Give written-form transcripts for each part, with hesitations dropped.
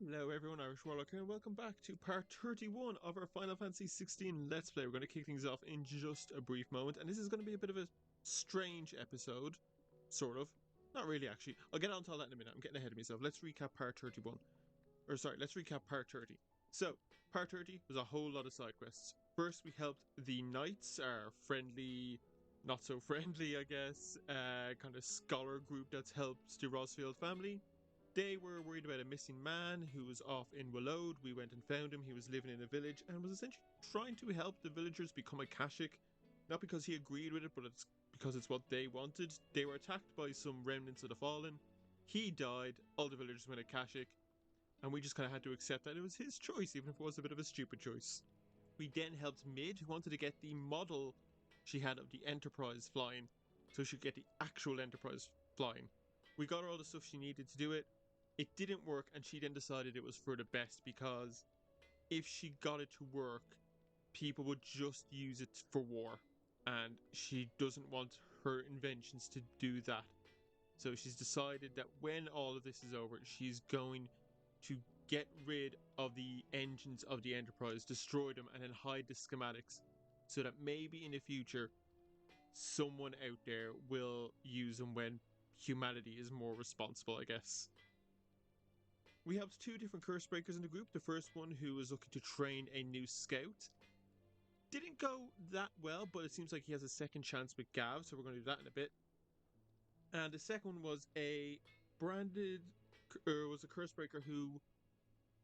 Hello everyone, Irish Warlock here, and welcome back to part 31 of our Final Fantasy 16 Let's Play. We're going to kick things off in just a brief moment, and this is going to be a bit of a strange episode. Sort of. Not really, actually. I'll get on to all that in a minute. I'm getting ahead of myself. Let's recap part 31. Let's recap part 30. So, part 30 was a whole lot of side quests. First, we helped the Knights, our friendly, not so friendly, I guess, kind of scholar group that's helped the Rosfield family. They were worried about a missing man who was off in Willowed. We went and found him. He was living in a village and was essentially trying to help the villagers become a Kashik. Not because he agreed with it, but it's because it's what they wanted. They were attacked by some remnants of the Fallen. He died. All the villagers went a Kashik. And we just kind of had to accept that it was his choice, even if it was a bit of a stupid choice. We then helped Mid, who wanted to get the model she had of the Enterprise flying, so she could get the actual Enterprise flying. We got her all the stuff she needed to do it. It didn't work, and she then decided it was for the best, because if she got it to work, people would just use it for war, and she doesn't want her inventions to do that. So she's decided that when all of this is over, she's going to get rid of the engines of the Enterprise, destroy them, and then hide the schematics, so that maybe in the future someone out there will use them when humanity is more responsible, I guess. We helped two different curse breakers in the group. The first one, who was looking to train a new scout, didn't go that well, but it seems like he has a second chance with Gav, so we're going to do that in a bit. And the second one was a curse breaker who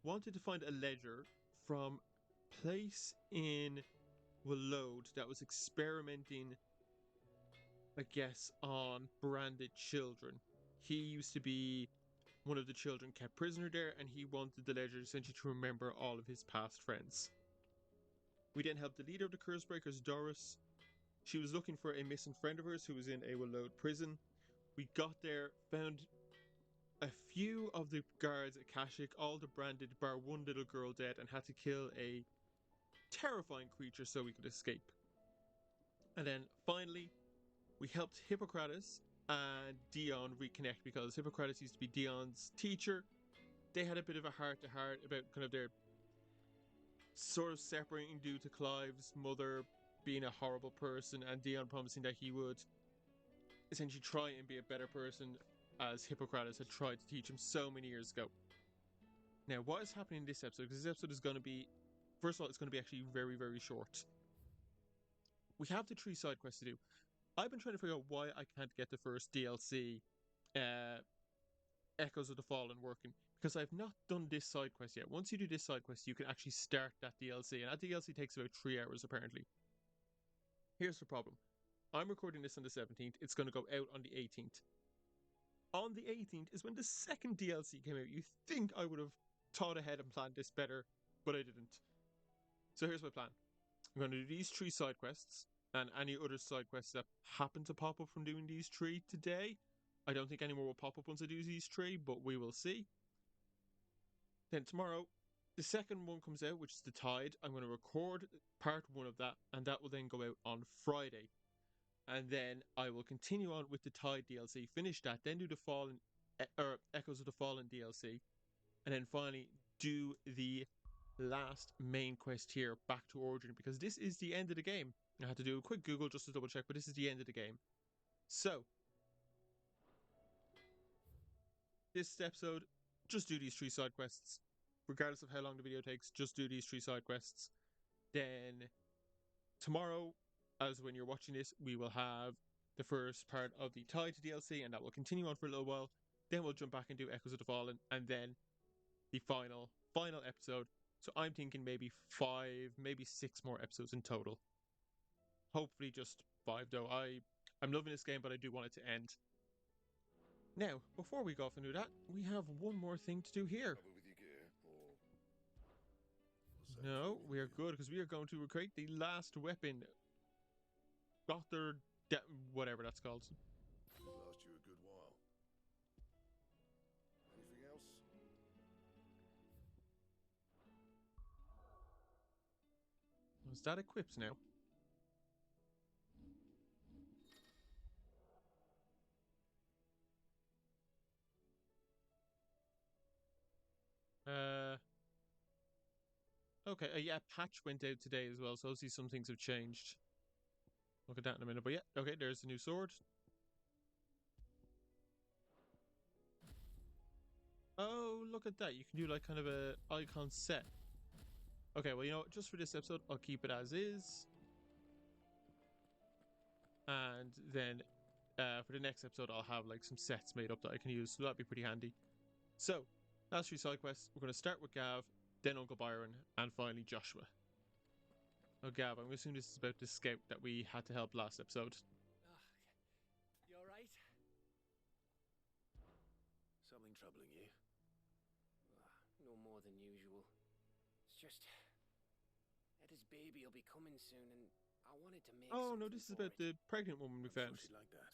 wanted to find a ledger from a place in Willowed that was experimenting, I guess, on branded children. He used to be one of the children kept prisoner there, and he wanted the ledger essentially to remember all of his past friends. We then helped the leader of the curse breakers, Doris. She was looking for a missing friend of hers who was in a Willowed prison. We got there, found a few of the guards at Kashyyyk, all the branded bar one little girl dead, and had to kill a terrifying creature so we could escape. And then finally, we helped Hippocrates and Dion reconnect, because Hippocrates used to be Dion's teacher. They had a bit of a heart-to-heart about kind of their sort of separating due to Clive's mother being a horrible person, and Dion promising that he would essentially try and be a better person, as Hippocrates had tried to teach him so many years ago. Now, what is happening in this episode? Because this episode is going to be, first of all, it's going to be actually very, very short. We have the 3 side quests to do. I've been trying to figure out why I can't get the first DLC, Echoes of the Fallen, working, because I've not done this side quest yet. Once you do this side quest, you can actually start that DLC, and that DLC takes about 3 hours apparently. Here's the problem. I'm recording this on the 17th. It's going to go out on the 18th. On the 18th is when the second DLC came out. You think I would have thought ahead and planned this better, but I didn't. So here's my plan. I'm going to do these 3 side quests, and any other side quests that happen to pop up from doing these 3 today. I don't think any more will pop up once I do these 3, but we will see. Then tomorrow, the second one comes out, which is the Tide. I'm going to record part 1 of that, and that will then go out on Friday. And then I will continue on with the Tide DLC, finish that, then do the Fallen, Echoes of the Fallen DLC, and then finally do the last main quest here, back to Origin, because this is the end of the game. I had to do a quick Google just to double check, but this is the end of the game. So, this episode, just do these 3 side quests. Regardless of how long the video takes, just do these 3 side quests. Then, tomorrow, as when you're watching this, we will have the first part of the Tide DLC, and that will continue on for a little while. Then we'll jump back and do Echoes of the Fallen, and then the final episode. So I'm thinking maybe 5, maybe 6 more episodes in total. Hopefully just 5 though. I'm loving this game, but I do want it to end. Now, before we go off and do that, we have one more thing to do here. No, we are good, because we are going to recreate the last weapon. Whatever that's called. Last you a good while. Anything else? Is that equipped now? Okay, yeah, patch went out today as well, so obviously some things have changed. Look at that in a minute, but yeah, okay, there's the new sword. Oh, look at that. You can do like kind of a icon set. Okay, well, you know what? Just for this episode, I'll keep it as is. And then for the next episode, I'll have like some sets made up that I can use. So that'd be pretty handy. So, last three side quests. We're going to start with Gav, then Uncle Byron, and finally Joshua. Oh, Gav, I'm assuming this is about the scout that we had to help last episode. You alright? Something troubling you? No more than usual. It's just... Eda's baby will be coming soon and I wanted to make Oh, no, something this is for about it. the pregnant woman we I'm sure found. she'd like that.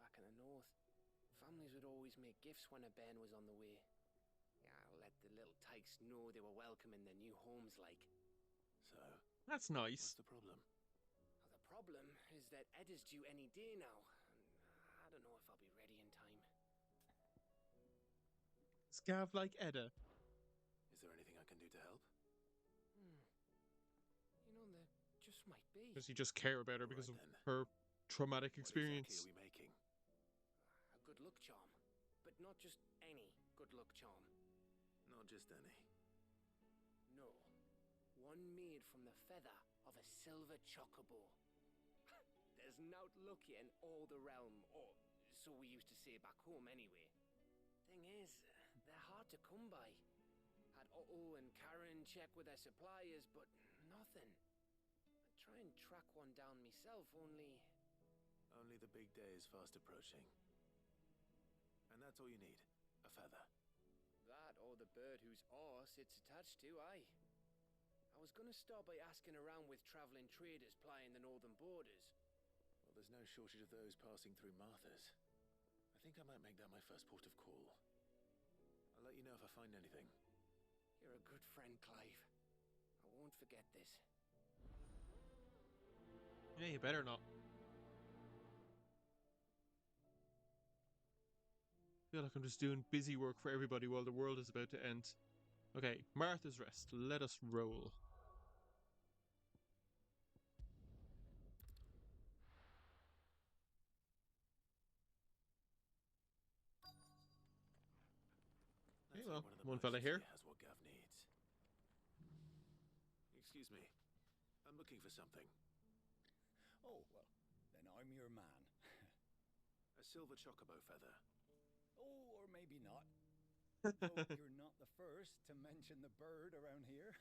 Back in the north, families would always make gifts when a bairn was on the way. Yeah, I'll let the little tykes know they were welcome in their new homes like. So, That's what's nice. the problem? Well, the problem is that Eda's due any day now. And I don't know if I'll be ready in time. Is Gav like Edda? Is there anything I can do to help? You know, there just might be. Does he just care about her All because right, of then. her traumatic What experience? exactly are we making? A good luck charm. But not just any good luck charm. Not just any. No. One made from the feather of a silver chocobo. There's naught lucky in all the realm, or so we used to say back home anyway. Thing is, they're hard to come by. Had Otto and Karen check with their suppliers, but nothing. I'd try and track one down myself, only... Only the big day is fast approaching. And that's all you need. A feather. That or the bird whose arse it's attached to, aye. I was gonna start by asking around with travelling traders plying the northern borders. Well, there's no shortage of those passing through Martha's. I think I might make that my first port of call. I'll let you know if I find anything. You're a good friend, Clive. I won't forget this. Yeah, you better not. I feel like I'm just doing busy work for everybody while the world is about to end. Okay, Martha's Rest. Let us roll. Let's well, hope one of the one fella merchants here. has what Gav needs. Excuse me. I'm looking for something. Oh, well, then I'm your man. A silver chocobo feather. Oh, or maybe not. Though you're not the first to mention the bird around here.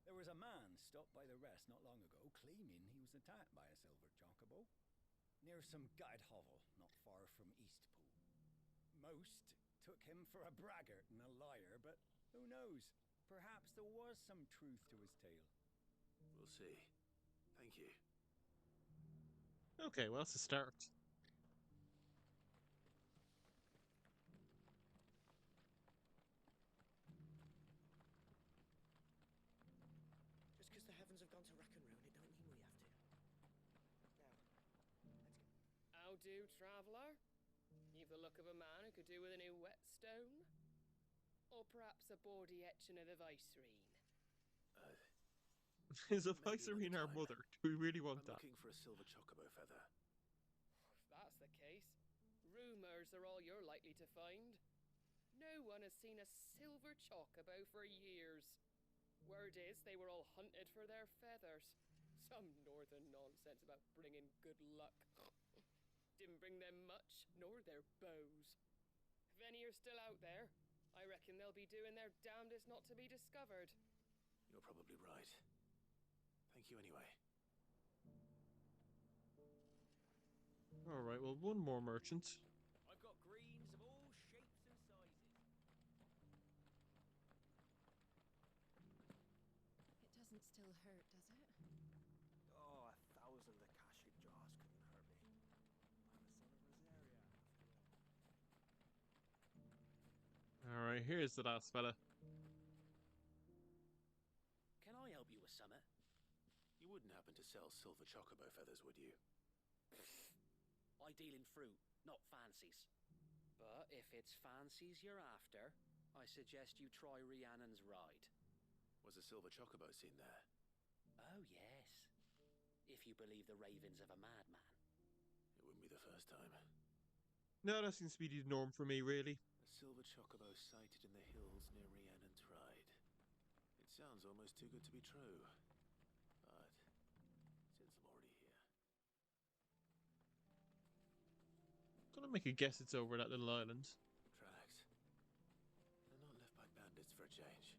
There was a man stopped by the rest not long ago claiming he was attacked by a silver chocobo near some gutted hovel not far from Eastpool. Most took him for a braggart and a liar, but who knows? Perhaps there was some truth to his tale. We'll see. Thank you. Okay, well, that's a start. Just because the heavens have gone to rack and ruin, it don't mean we have to. Now, let's go. How do, traveller? You've the look of a man who could do with a new whetstone? Or perhaps a bawdy etching of the Vicerine? Is a Maybe another Vicerine our time. mother? Do we really want I'm that? looking for a silver chocobo feather. If that's the case, rumours are all you're likely to find. No one has seen a silver chocobo for years. Word is they were all hunted for their feathers. Some northern nonsense about bringing good luck. Didn't bring them much, nor their bows. If any are still out there, I reckon they'll be doing their damnedest not to be discovered. You're probably right. Thank you anyway. Alright, well, one more merchant. I've got greens of all shapes and sizes. It doesn't still hurt, does it? Oh, 1,000 Akashic jars couldn't hurt me. I'm a son of Rosaria, after all. Alright, here's the last fella. Can I help you with something? You wouldn't happen to sell silver chocobo feathers, would you? I deal in fruit, not fancies. But if it's fancies you're after, I suggest you try Rhiannon's ride. Was a silver chocobo seen there? Oh, yes. If you believe the ravings of a madman. It wouldn't be the first time. No, that seems to be the norm for me, really. A silver chocobo sighted in the hills near Rhiannon Tride. It sounds almost too good to be true. But since I'm already here. Gonna make a guess it's over that little island. Tracks. They're not left by bandits for a change.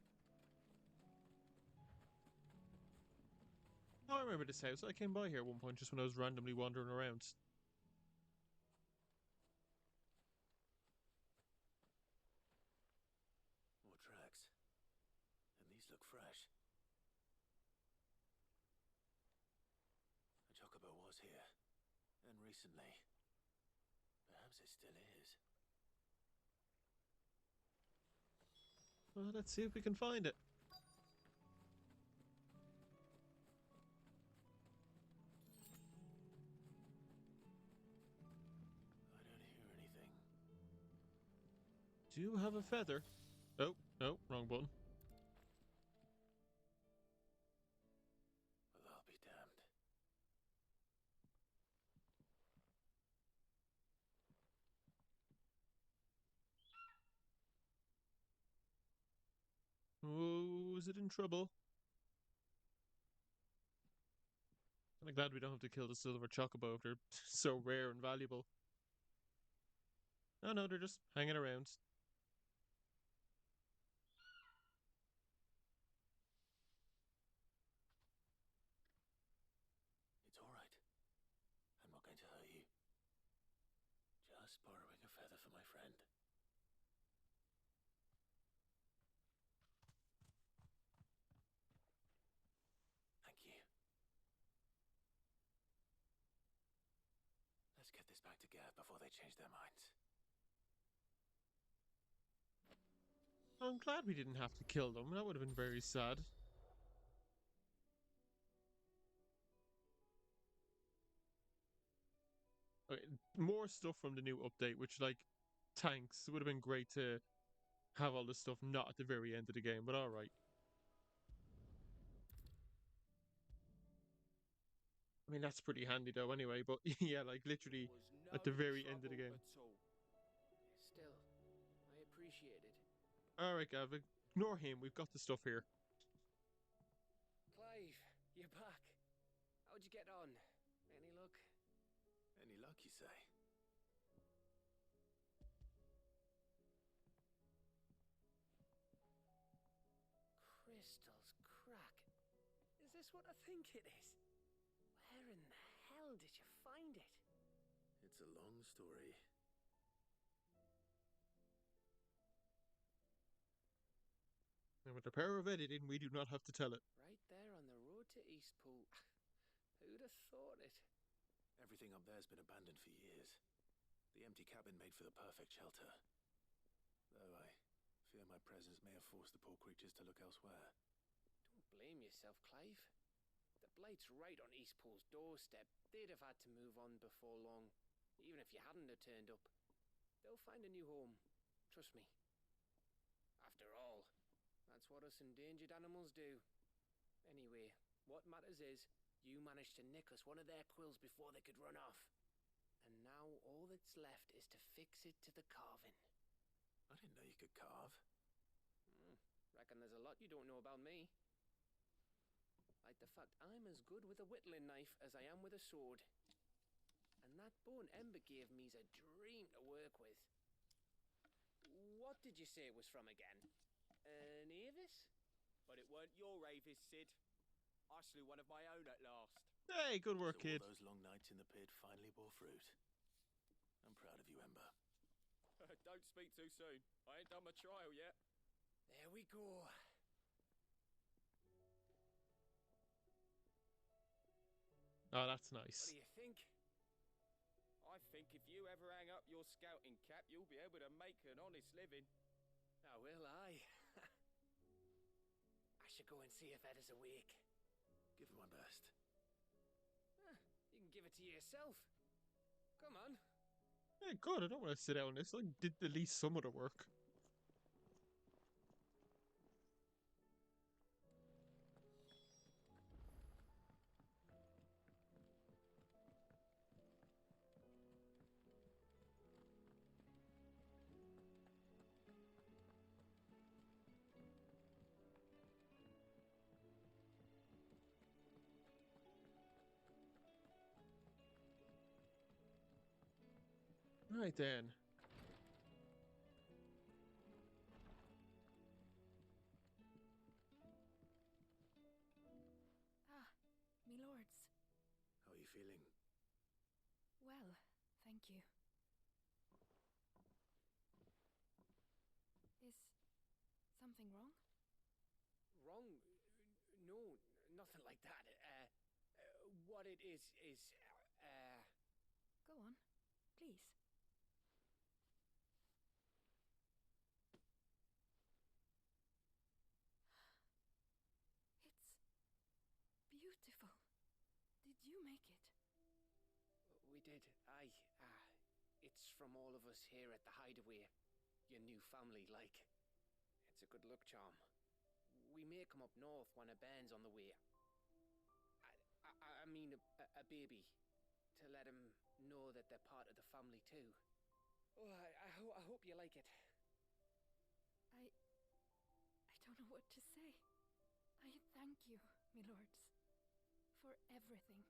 Oh, I remember this house. I came by here at one point just when I was randomly wandering around. More tracks. And these look fresh. A chocobo was here. And recently. Perhaps it still is. Well, let's see if we can find it. I don't hear anything. Do you have a feather? Oh, no, wrong button. Well, I'll be damned. Oh, is it in trouble? I'm glad we don't have to kill the silver chocobo if they're so rare and valuable. Oh no, they're just hanging around. It's all right. I'm not going to hurt you. Just borrowing a feather for my friend. Thank you. Let's get this back to Gav before they change their minds. I'm glad we didn't have to kill them. That would have been very sad. Okay, more stuff from the new update, which, like, tanks. It would have been great to have all this stuff not at the very end of the game, but alright. I mean, that's pretty handy though anyway, but yeah, like, literally at the very end of the game. Still, I appreciate it. Alright, Gav, ignore him. We've got the stuff here. Clive, you're back. How'd you get on? Any luck? Any luck, you say? Crystal's crack. Is this what I think it is? Where in the hell did you find it? It's a long story. And with the power of editing, we do not have to tell it. Right there on the road to Eastpool. Who'd have thought it? Everything up there's been abandoned for years. The empty cabin made for the perfect shelter. Though I fear my presence may have forced the poor creatures to look elsewhere. Don't blame yourself, Clive. The Blight's right on Eastpool's doorstep. They'd have had to move on before long, even if you hadn't have turned up. They'll find a new home. Trust me. After all, that's what us endangered animals do. Anyway, what matters is, you managed to nick us one of their quills before they could run off. And now all that's left is to fix it to the carving. I didn't know you could carve. Reckon there's a lot you don't know about me. Like the fact I'm as good with a whittling knife as I am with a sword. And that bone Ember gave me's a dream to work with. What did you say it was from again? An Avis? But it weren't your Avis, Sid. I slew one of my own at last. Hey, good work, So kid. all those long nights in the pit finally bore fruit. I'm proud of you, Ember. Don't speak too soon. I ain't done my trial yet. There we go. Oh, that's What nice. do you think? I think if you ever hang up your scouting cap, you'll be able to make an honest living. Now will I? I should go and see if Ed is awake. Give it my best. You can give it to yourself. Come on. Hey, God, I don't want to sit down on this. I did at least some of the work. Right then. Ah, me lords. How are you feeling? Well, thank you. Is something wrong? Wrong? No, nothing like that. What it is, Go on, please. It's beautiful. Did you make it? we did. Aye, it's from all of us here at the Hideaway. Your new family, like. It's a good luck charm. We may come up north when a band's on the way. I mean, a baby. To let him know that they're part of the family too. Oh, I hope you like it. I don't know what to say. I thank you, me lords, for everything.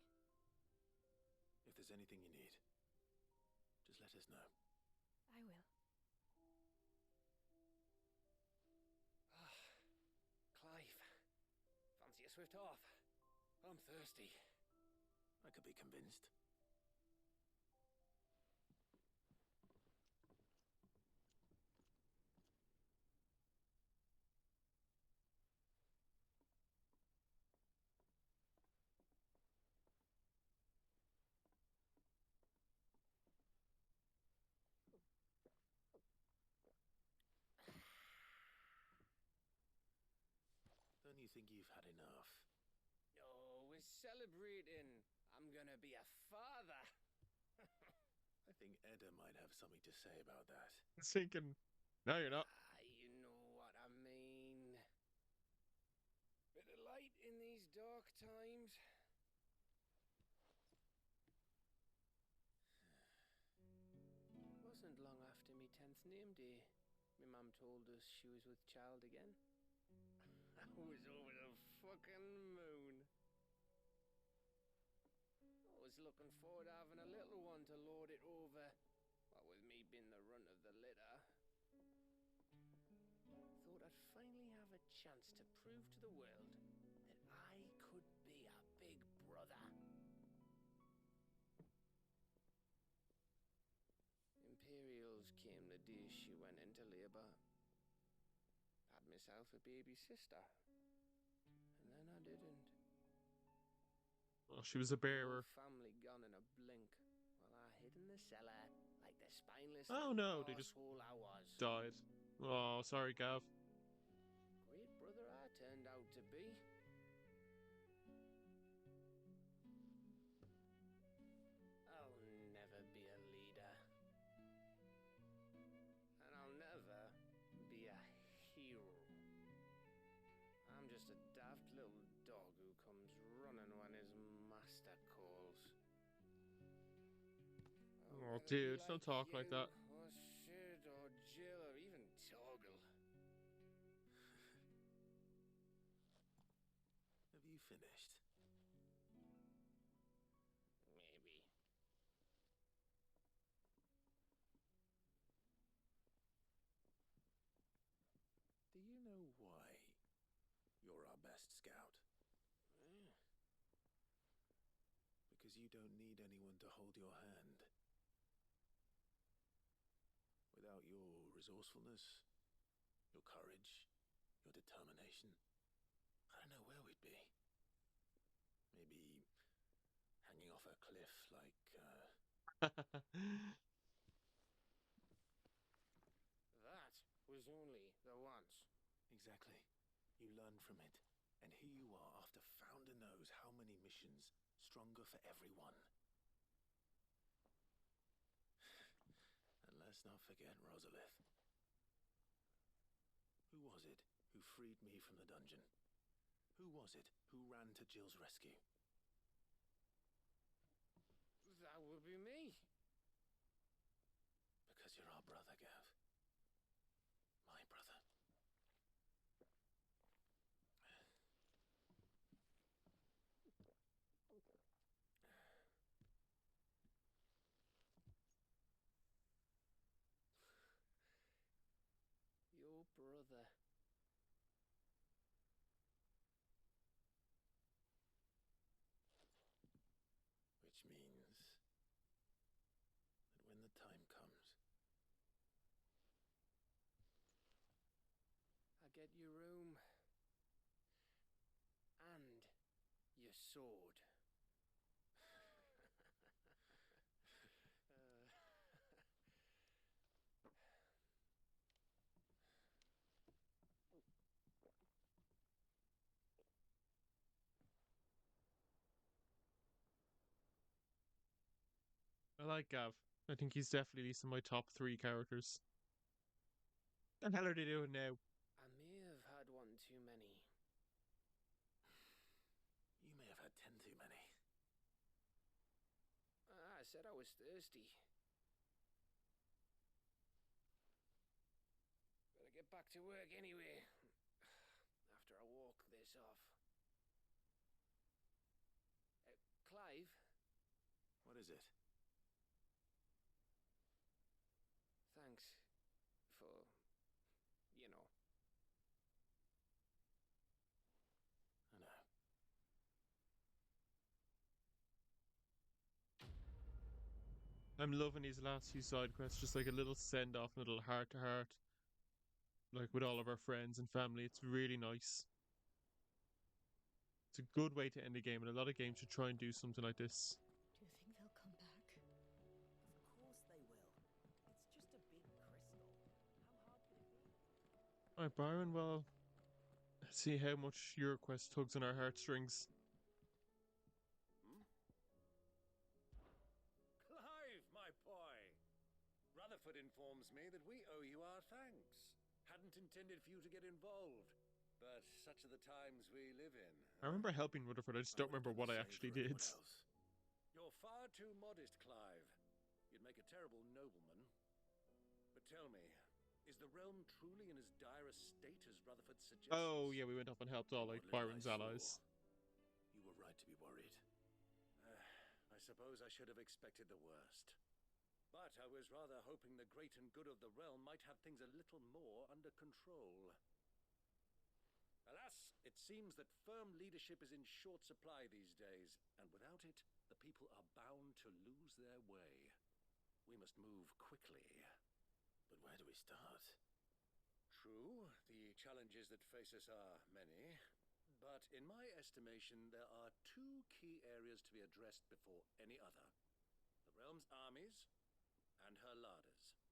If there's anything you need, just let us know. I will. Clive, fancy a swift off? I'm thirsty. I could be convinced. Don't you think you've had enough? No, we're celebrating. I'm gonna be a father. I think Edda might have something to say about that. Thinking, no, you're not. You know what I mean. Bit of light in these dark times. Wasn't long after me 10th name day. My mum told us she was with child again. I was over the fucking moon. I was looking forward to having a little one to lord it over. What with me being the runt of the litter. Thought I'd finally have a chance to prove to the world that I could be a big brother. Imperials came the day she went into labour. Had myself a baby sister. And then I didn't. Oh, she was a bearer. Family gone in a blink, while I hid in the cellar like the spineless Oh no, they just arsehole I was. died. Oh, sorry, Gav. Great brother I turned out to be. I'll never be a leader. And I'll never be a hero. I'm just a daft little dog who comes running when his master calls. Oh, dude, don't talk like that. Or Sid, or Jill, or even Toggle. Have you finished? Maybe. Do you know why you're our best scout? Because you don't need anyone to hold your hand. Without your resourcefulness, your courage, your determination, I don't know where we'd be. Maybe hanging off a cliff like, That was only the once. Exactly. You learn from it. And here you are after Founder knows how many missions, stronger for everyone. And let's not forget Rosalith. Who was it who freed me from the dungeon? Who was it who ran to Jill's rescue? That would be me. Because you're our brother, Gav. My brother. brother. Which means that when the time comes, I get your room. And your sword. I like Gav. I think he's definitely at least in my top 3 characters. What the hell are they doing now? I may have had one too many. you may have had 10 too many. I said I was thirsty. Better get back to work anyway. After I walk this off. Clive? What is it? Thanks for, you know. I know. I'm loving these last few side quests, just like a little send off, a little heart to heart, like with all of our friends and family. It's really nice. It's a good way to end a game, and a lot of games should try and do something like this. Do you think they'll come back? Of course they will. It's just a big crystal. How hard could it be? Alright, Byron, well, let's see how much your quest tugs on our heartstrings. Clive, my boy! Rutherford informs me that we owe you our thanks. Hadn't intended for you to get involved, but such are the times we live in. I remember helping Rutherford, I just don't remember what I actually did. You're far too modest, Clive. You'd make a terrible nobleman. But tell me, is the realm truly in as dire a state as Rutherford suggests? Oh, yeah, we went up and helped all, like, What little Byron's I saw, allies. You were right to be worried. I suppose I should have expected the worst. But I was rather hoping the great and good of the realm might have things a little more under control. Alas, it seems that firm leadership is in short supply these days, and without it, the people are bound to lose their way. We must move quickly. But where do we start? True, the challenges that face us are many, but in my estimation, there are 2 key areas to be addressed before any other. The realm's armies and her larders.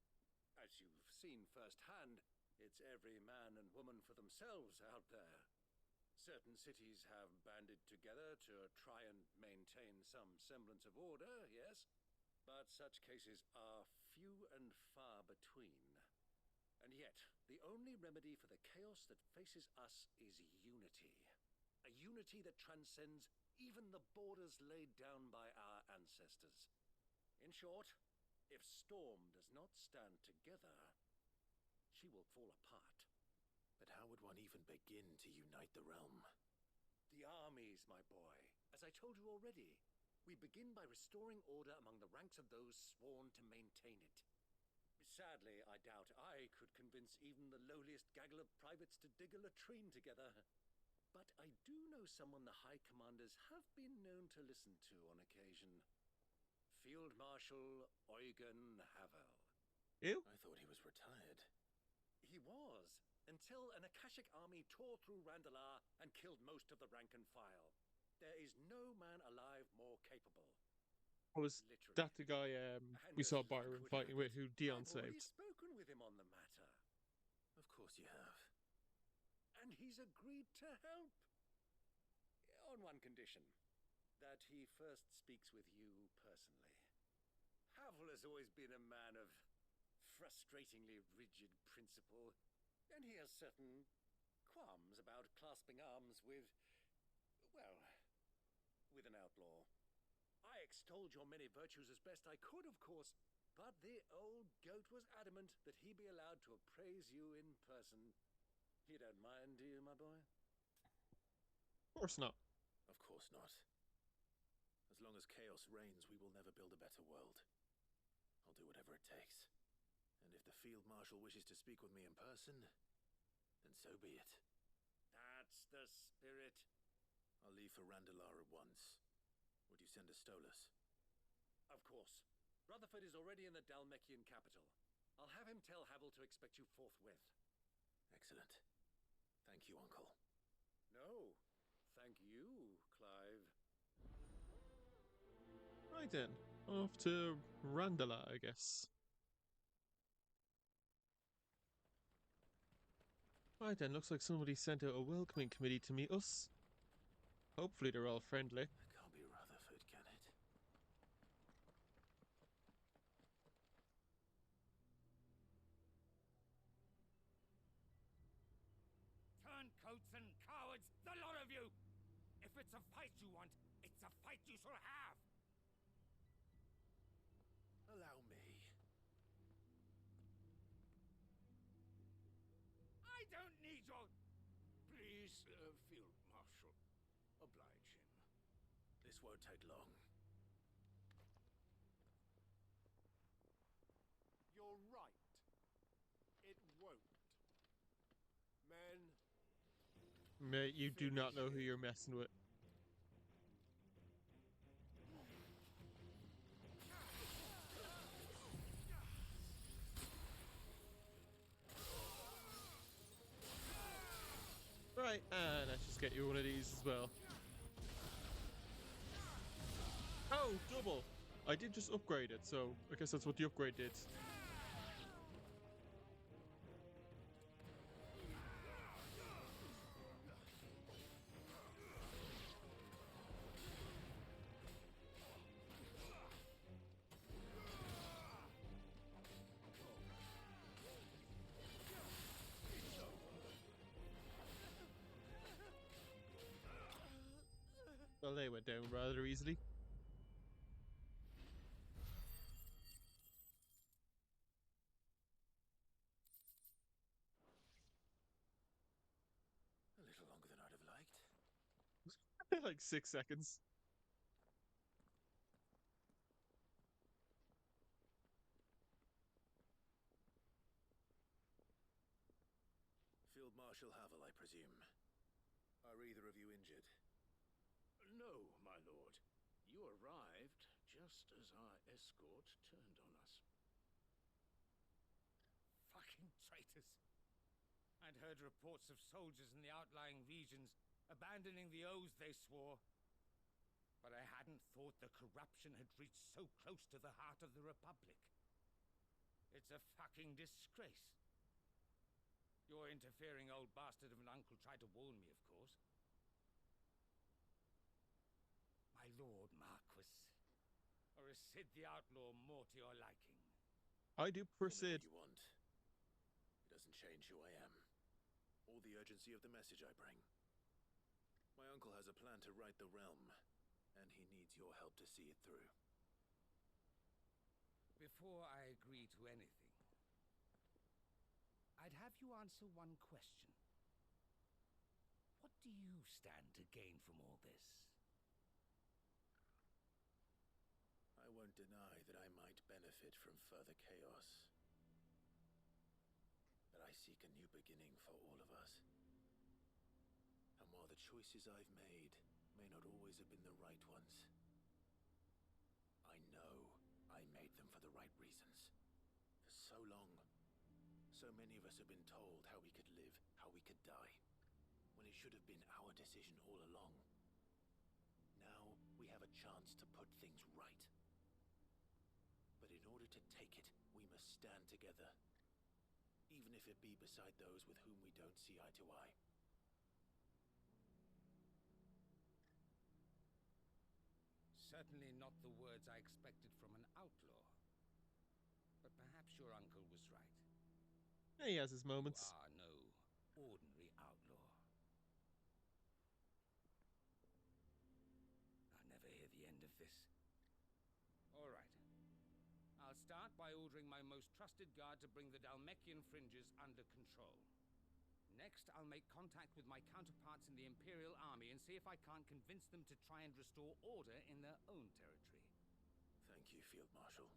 As you've seen firsthand, it's every man and woman for themselves out there. Certain cities have banded together to try and maintain some semblance of order, yes, but such cases are few and far between. And yet, the only remedy for the chaos that faces us is unity. A unity that transcends even the borders laid down by our ancestors. In short, if Storm does not stand together, she will fall apart. But how would one even begin to unite the realm? The armies, my boy. As I told you already, we begin by restoring order among the ranks of those sworn to maintain it. Sadly, I doubt I could convince even the lowliest gaggle of privates to dig a latrine together. But I do know someone the High Commanders have been known to listen to on occasion. Field Marshal Eugen Havel. Ew? I thought he was retired. He was, until an Akashic army tore through Randalar and killed most of the rank and file. There is no man alive more capable. Was Literally. that the guy we saw Byron fighting with, who Dion I've already saved? spoken with him on the matter, Of course you have. and he's agreed to help. On one condition, that he first speaks with you personally. Havel has always been a man of frustratingly rigid principle, and he has certain qualms about clasping arms with, well, with an outlaw. I extolled your many virtues as best I could, of course, but the old goat was adamant that he be allowed to appraise you in person. You don't mind, do you, my boy? Of course not. Of course not. As long as chaos reigns, we will never build a better world. I'll do whatever it takes. And if the Field Marshal wishes to speak with me in person, then so be it. That's the spirit. I'll leave for Randalar at once. Would you send a Stolas? Of course. Rutherford is already in the Dalmekian capital. I'll have him tell Havel to expect you forthwith. Excellent. Thank you, Uncle. No, thank you, Clive. Right then, off to Randala, I guess. Right then, looks like somebody sent out a welcoming committee to meet us. Hopefully they're all friendly. That can't be Rutherford, can it? Turncoats and cowards, the lot of you! If it's a fight you want, it's a fight you shall have! Allow me. I don't need your... Please, Field Marshal, oblige him. This won't take long. You're right. It won't. Men... Mate, you do not know who you're messing with. Right, and let's just get you one of these as well. Oh, double! I did just upgrade it, so I guess that's what the upgrade did. Well, they went down rather easily. A little longer than I'd have liked. Like 6 seconds. Field Marshal Havel, I presume. Are either of you injured? No, my lord. You arrived just as our escort turned on us. Fucking traitors. I'd heard reports of soldiers in the outlying regions abandoning the oaths they swore. But I hadn't thought the corruption had reached so close to the heart of the Republic. It's a fucking disgrace. Your interfering old bastard of an uncle tried to warn me, of course. My lord Marquis, or is Sid the Outlaw more to your liking? I do Call me proceed. what you want. It doesn't change who I am, or the urgency of the message I bring. My uncle has a plan to right the realm, and he needs your help to see it through. Before I agree to anything, I'd have you answer one question. What do you stand to gain from all this? I won't deny that I might benefit from further chaos. But I seek a new beginning for all of us. And while the choices I've made may not always have been the right ones, I know I made them for the right reasons. For so long, so many of us have been told how we could live, how we could die, when it should have been our decision all along. Now we have a chance to put things right. But in order to take it, we must stand together, even if it be beside those with whom we don't see eye to eye. Certainly not the words I expected from an outlaw. But perhaps your uncle was right. He has his moments. You are no ordinary outlaw. I'll never hear the end of this. All right. I'll start by ordering my most trusted guard to bring the Dalmekian fringes under control. Next, I'll make contact with my counterparts in the Imperial Army and see if I can't convince them to try and restore order in their own territory. Thank you, Field Marshal.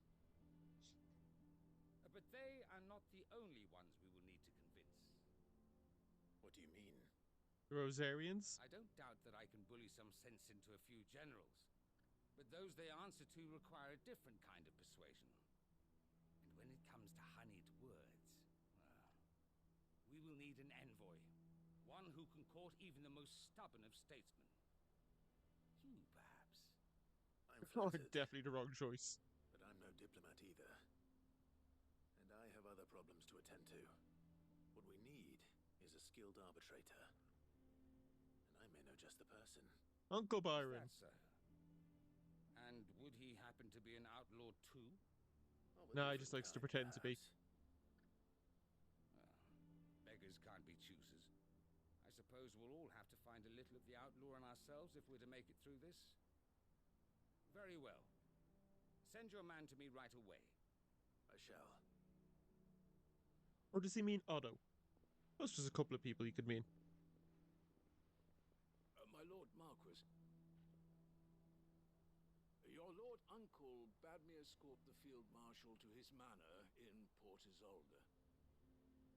But they are not the only ones we will need to convince. What do you mean? The Rosarians? I don't doubt that I can bully some sense into a few generals, but those they answer to require a different kind of persuasion. And when it comes to honeyed words, well, we will need an envoy. One who can court even the most stubborn of statesmen. You, perhaps. I'm Oh, flattered, definitely the wrong choice. but I'm no diplomat either. And I have other problems to attend to. What we need is a skilled arbitrator. And I may know just the person. Uncle Is Byron. that so? And would he happen to be an outlaw too? Of a No, he different just likes to kind, pretend to be. perhaps. Well, beggars can't be choosers. I suppose we'll all have to find a little of the outlaw in ourselves if we're to make it through this. Very well. Send your man to me right away. I shall. Or does he mean Otto? That's just a couple of people he could mean. My Lord Marquis. Your Lord Uncle bade me escort the Field Marshal to his manor in Port Isolde.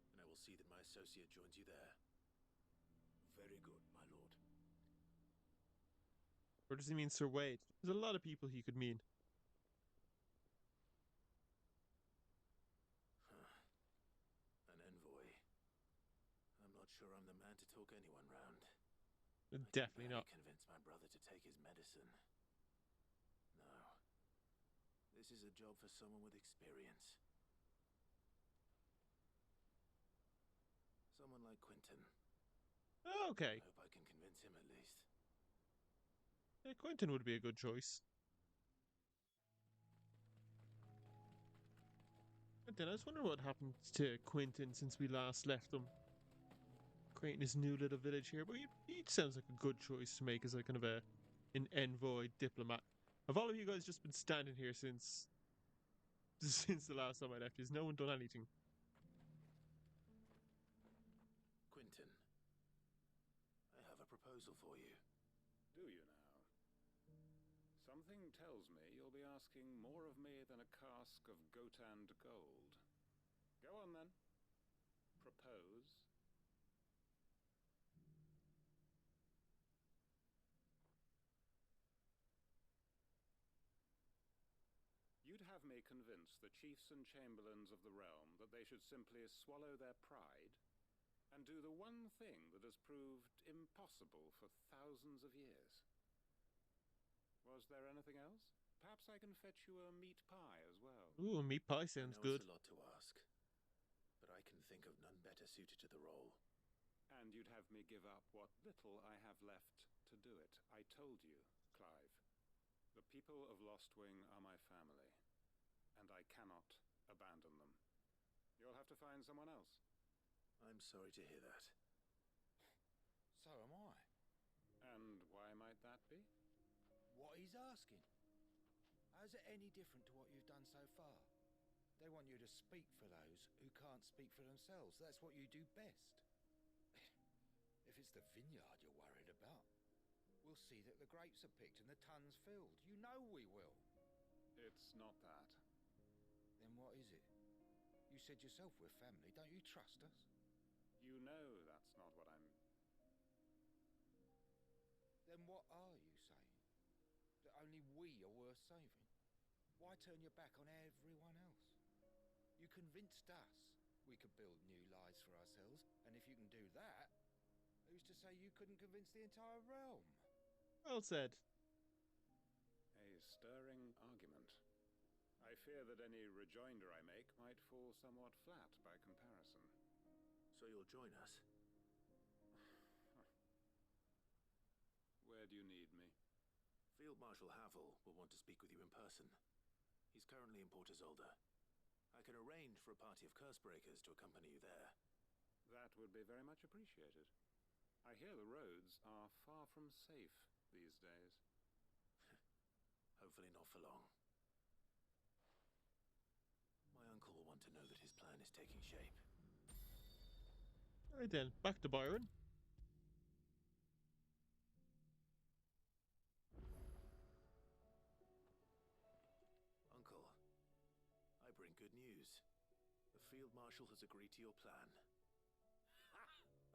And I will see that my associate joins you there. Very good, my lord. Or does he mean Sir Wade? There's a lot of people he could mean. An envoy. I'm not sure I'm the man to talk anyone round. Definitely I not. can barely convince my brother to take his medicine. No. This is a job for someone with experience. Someone like Quentin. Okay. I hope I can convince him at least. Yeah, Quentin would be a good choice. Quentin, I was wondering what happened to Quentin since we last left him. Creating his new little village here, but he sounds like a good choice to make as like kind of an envoy diplomat. Have all of you guys just been standing here since the last time I left? Has no one done anything? Quentin, I have a proposal for you. Do you now? Something tells me you'll be asking more of me than a cask of Gotand gold. Go on then. Propose. You'd have me convince the chiefs and chamberlains of the realm that they should simply swallow their pride and do the one thing that has proved impossible for thousands of years. Was there anything else? Perhaps I can fetch you a meat pie as well. Ooh, meat pie I sounds know good. it's a lot to ask, but I can think of none better suited to the role. And you'd have me give up what little I have left to do it. I told you, Clive. The people of Lostwing are my family, and I cannot abandon them. You'll have to find someone else. I'm sorry to hear that. So am I. And why might that be? What he's asking. How's it any different to what you've done so far? They want you to speak for those who can't speak for themselves. That's what you do best. If it's the vineyard you're worried about, we'll see that the grapes are picked and the tons filled. You know we will. It's not that. Then what is it? You said yourself we're family. Don't you trust us? You know that's not what I'm... Then what are you saying? That only we are worth saving? Why turn your back on everyone else? You convinced us we could build new lives for ourselves, and if you can do that, who's to say you couldn't convince the entire realm? Well said. A stirring argument. I fear that any rejoinder I make might fall somewhat flat by comparison. So you'll join us? Where do you need me? Field Marshal Havel will want to speak with you in person. He's currently in Port Isolde. I can arrange for a party of Cursebreakers to accompany you there. That would be very much appreciated. I hear the roads are far from safe these days. Hopefully not for long. My uncle will want to know that his plan is taking shape. Alright then, back to Byron. Uncle, I bring good news. The Field Marshal has agreed to your plan. Ha!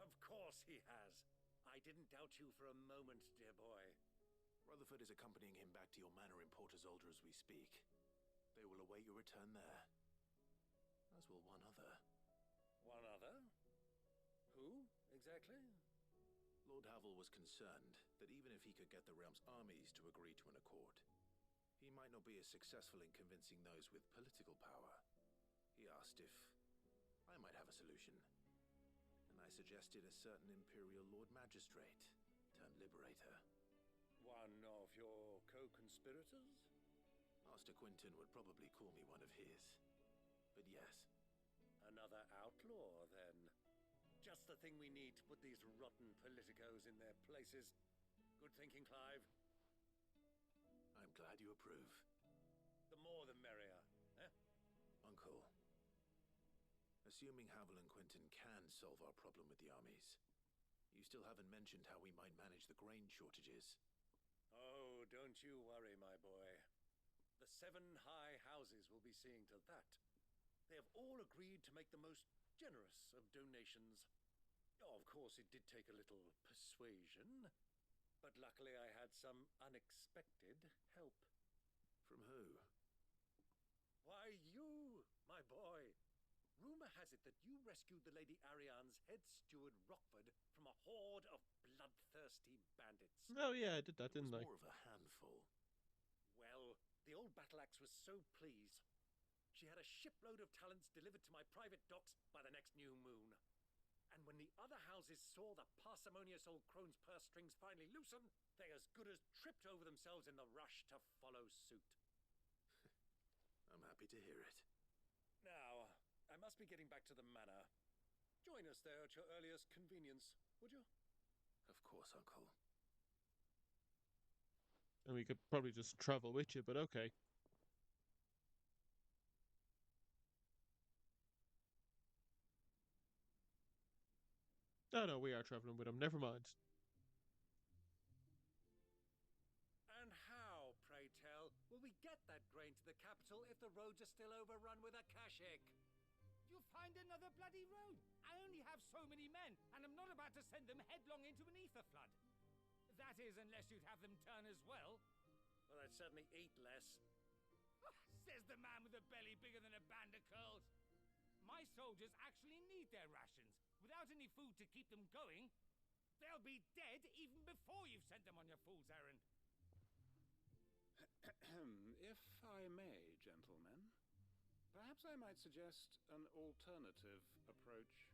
Of course he has. I didn't doubt you for a moment, dear boy. Rutherford is accompanying him back to your manor in Port Isolde as we speak. They will await your return there. As will one other. One other? Who, exactly? Lord Havel was concerned that even if he could get the realm's armies to agree to an accord, he might not be as successful in convincing those with political power. He asked if I might have a solution, and I suggested a certain Imperial Lord Magistrate turned liberator. One of your co-conspirators? Master Quinton would probably call me one of his. But yes. Another outlaw, then. Just the thing we need to put these rotten politicos in their places. Good thinking, Clive. I'm glad you approve. The more the merrier, eh? Uncle, assuming Havel and Quinton can solve our problem with the armies, you still haven't mentioned how we might manage the grain shortages. Oh, don't you worry, my boy. The 7 high houses will be seeing to that. They have all agreed to make the most generous of donations. Oh, of course, it did take a little persuasion, but luckily I had some unexpected help. From who? Why, you, my boy. Rumor has it that you rescued the Lady Ariane's head steward Rockford from a horde of bloodthirsty bandits. Oh yeah, I did that, didn't I? More of a handful. Well, the old battle axe was so pleased. She had a shipload of talents delivered to my private docks by the next new moon. And when the other houses saw the parsimonious old crone's purse strings finally loosen, they as good as tripped over themselves in the rush to follow suit. I'm happy to hear it. Now, I must be getting back to the manor. Join us there at your earliest convenience, would you? Of course, Uncle. And we could probably just travel with you, but okay. Oh no, we are traveling with him. Never mind. And how, pray tell, will we get that grain to the capital if the roads are still overrun with a kashik? You'll find another bloody road. I only have so many men, and I'm not about to send them headlong into an ether flood. That is, unless you'd have them turn as well. Well, I'd certainly eat less. Says the man with a belly bigger than a band of curls. My soldiers actually need their rations. Without any food to keep them going, they'll be dead even before you've sent them on your fool's errand. If I may, gentlemen, perhaps I might suggest an alternative approach.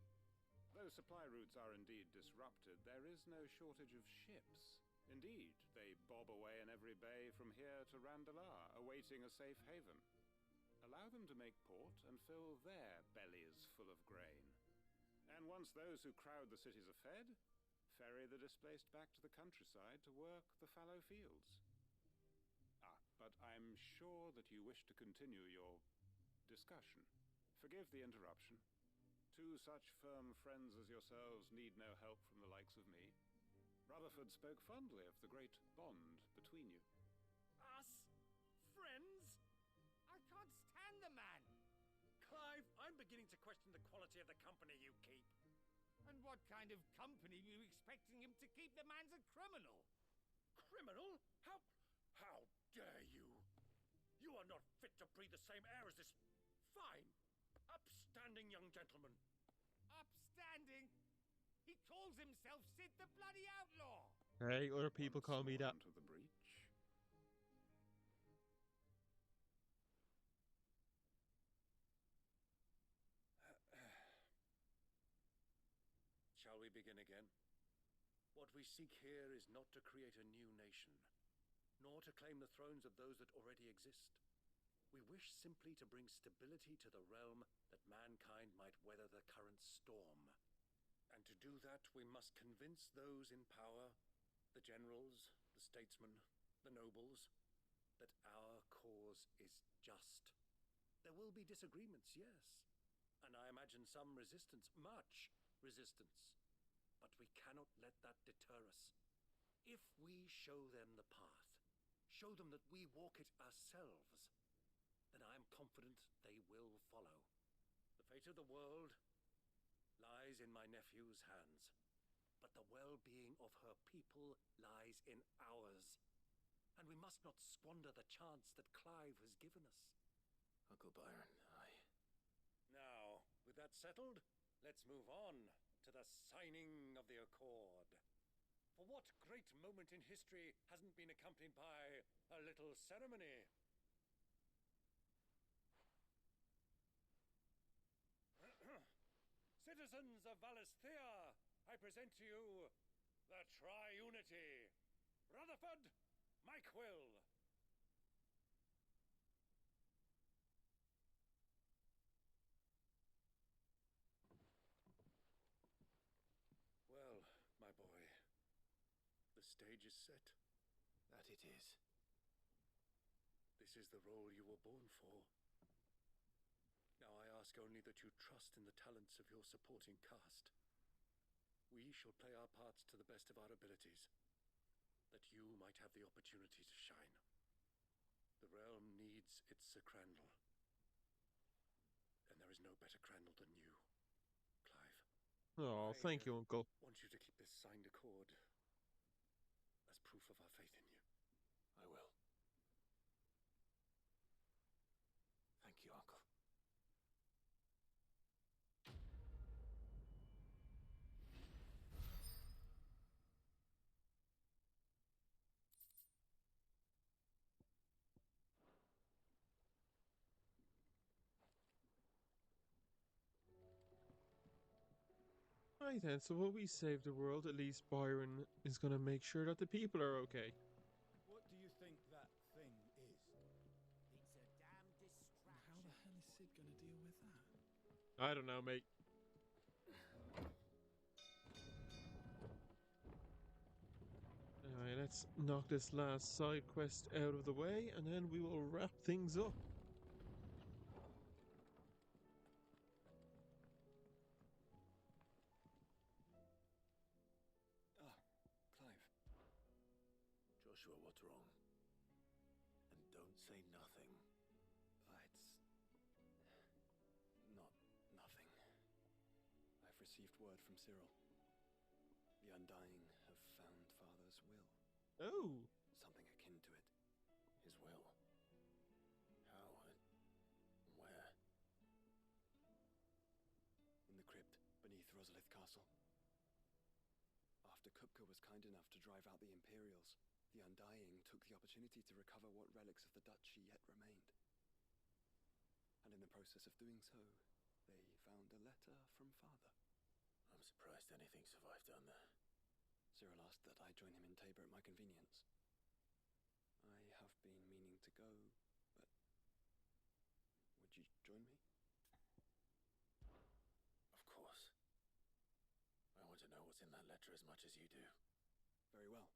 Though supply routes are indeed disrupted, there is no shortage of ships. Indeed, they bob away in every bay from here to Randalar, awaiting a safe haven. Allow them to make port and fill their bellies full of grain. And once those who crowd the cities are fed, ferry the displaced back to the countryside to work the fallow fields. But I'm sure that you wish to continue your discussion. Forgive the interruption. 2 such firm friends as yourselves need no help from the likes of me. Rutherford spoke fondly of the great bond between you. Us? Friends? I can't stand the man. Clive, I'm beginning to question the quality of the company you keep. And what kind of company were you expecting him to keep? The man's a criminal. Criminal? How dare you? You are not fit to breathe the same air as this fine, upstanding young gentleman. Upstanding? He calls himself Sid the Bloody Outlaw. Hey, other people call me that. To the breach. Shall we begin again? What we seek here is not to create a new nation, nor to claim the thrones of those that already exist. We wish simply to bring stability to the realm that mankind might weather the current storm. And to do that, we must convince those in power, the generals, the statesmen, the nobles, that our cause is just. There will be disagreements, yes, and I imagine some resistance, much resistance. But we cannot let that deter us. If we show them the path, show them that we walk it ourselves, then I am confident they will follow. The fate of the world lies in my nephew's hands. but the well-being of her people lies in ours. And we must not squander the chance that Clive has given us. Uncle Byron, Now, with that settled, let's move on to the signing of the Accord. For what great moment in history hasn't been accompanied by a little ceremony? Citizens of Valisthea, I present to you the Triunity. Rutherford, Mike Will. Well, my boy, the stage is set. that it is. This is the role you were born for. Now I ask only that you trust in the talents of your supporting cast. We shall play our parts to the best of our abilities, that you might have the opportunity to shine. The realm needs its Sir Crandall, and there is no better Crandall than you, Clive. Oh, thank you, Uncle. I want you to keep this signed accord as proof of our faith in you. I will. Thank you, Uncle. Right then, so while we save the world, at least Byron is going to make sure that the people are okay. What do you think that thing is? It's a damn distraction. How the hell is Sid gonna deal with that? I don't know, mate. Alright, let's knock this last side quest out of the way, and then we will wrap things up. Clive. Joshua, what's wrong? And don't say nothing. It's not nothing. I've received word from Cyril. The Undying have found Father's will. Oh! Something akin to it. His will? How and where? In the crypt beneath Rosalith Castle. After Kupka was kind enough to drive out the Imperials, the Undying took the opportunity to recover what relics of the Duchy yet remained. And in the process of doing so, they found a letter from Father. I'm surprised anything survived down there. Cyril asked that I join him in Tabor at my convenience. I have been meaning to go, but would you join me? Of course. I want to know what's in that letter as much as you do. Very well.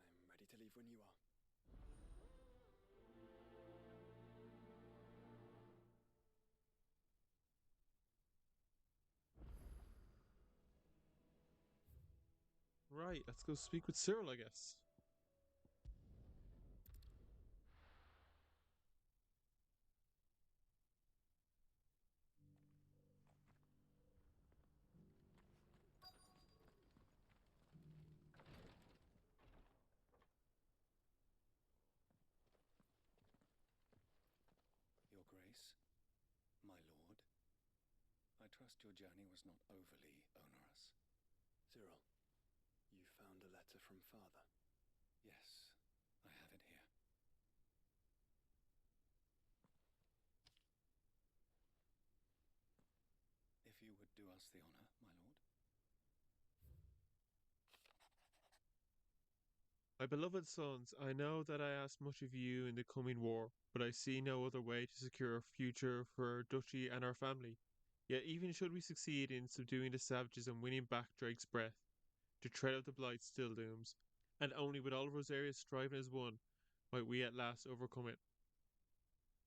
I am ready to leave when you are. Right, let's go speak with Cyril, I guess. Your Grace, my lord, I trust your journey was not overly onerous. Cyril, you found a letter from Father. Yes, I have it here. If you would do us the honor, my lord. My beloved sons, I know that I ask much of you in the coming war, but I see no other way to secure a future for our duchy and our family. Yet even should we succeed in subduing the savages and winning back Drake's breath, the tread of the blight still looms, and only with all Rosaria's striving as one might we at last overcome it.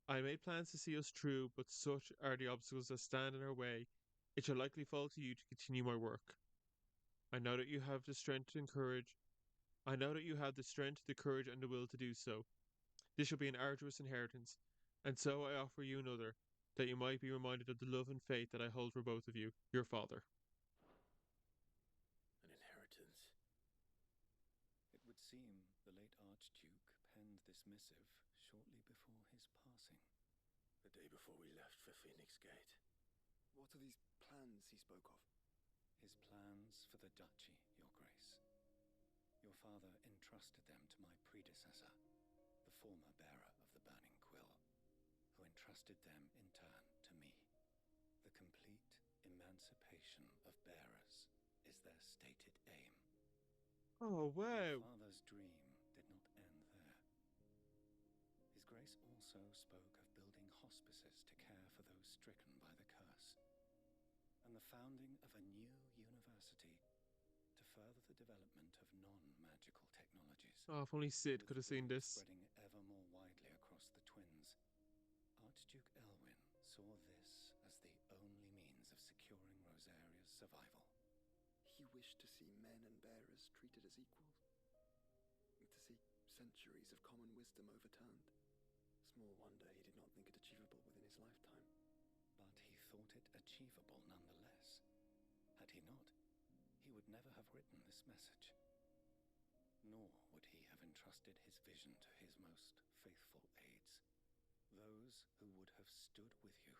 I made plans to see us through, but such are the obstacles that stand in our way, it shall likely fall to you to continue my work. I know that you have the strength and courage. I know that you have the strength, the courage, and the will to do so. This shall be an arduous inheritance, and so I offer you another, that you might be reminded of the love and faith that I hold for both of you, your father. this missive shortly before his passing. The day before we left for Phoenix Gate. What are these plans he spoke of? His plans for the duchy, Your Grace. Your father entrusted them to my predecessor, the former bearer of the Burning Quill, who entrusted them in turn to me. The complete emancipation of bearers is their stated aim. Oh, wow. My father's dream did not end there. His Grace also spoke of building hospices to care for those stricken by the curse, and the founding of a new university to further the development of non-magical technologies. Oh, if only Sid With could have seen will this. spreading ever more widely across the twins, Archduke Elwyn saw this as the only means of securing Rosaria's survival. He wished to see men and bearers treated as equals. To see centuries of common wisdom overturned. Small wonder he did not think it achievable within his lifetime. But he thought it achievable nonetheless. Had he not, he would never have written this message. Nor would he have entrusted his vision to his most faithful aides, those who would have stood with you,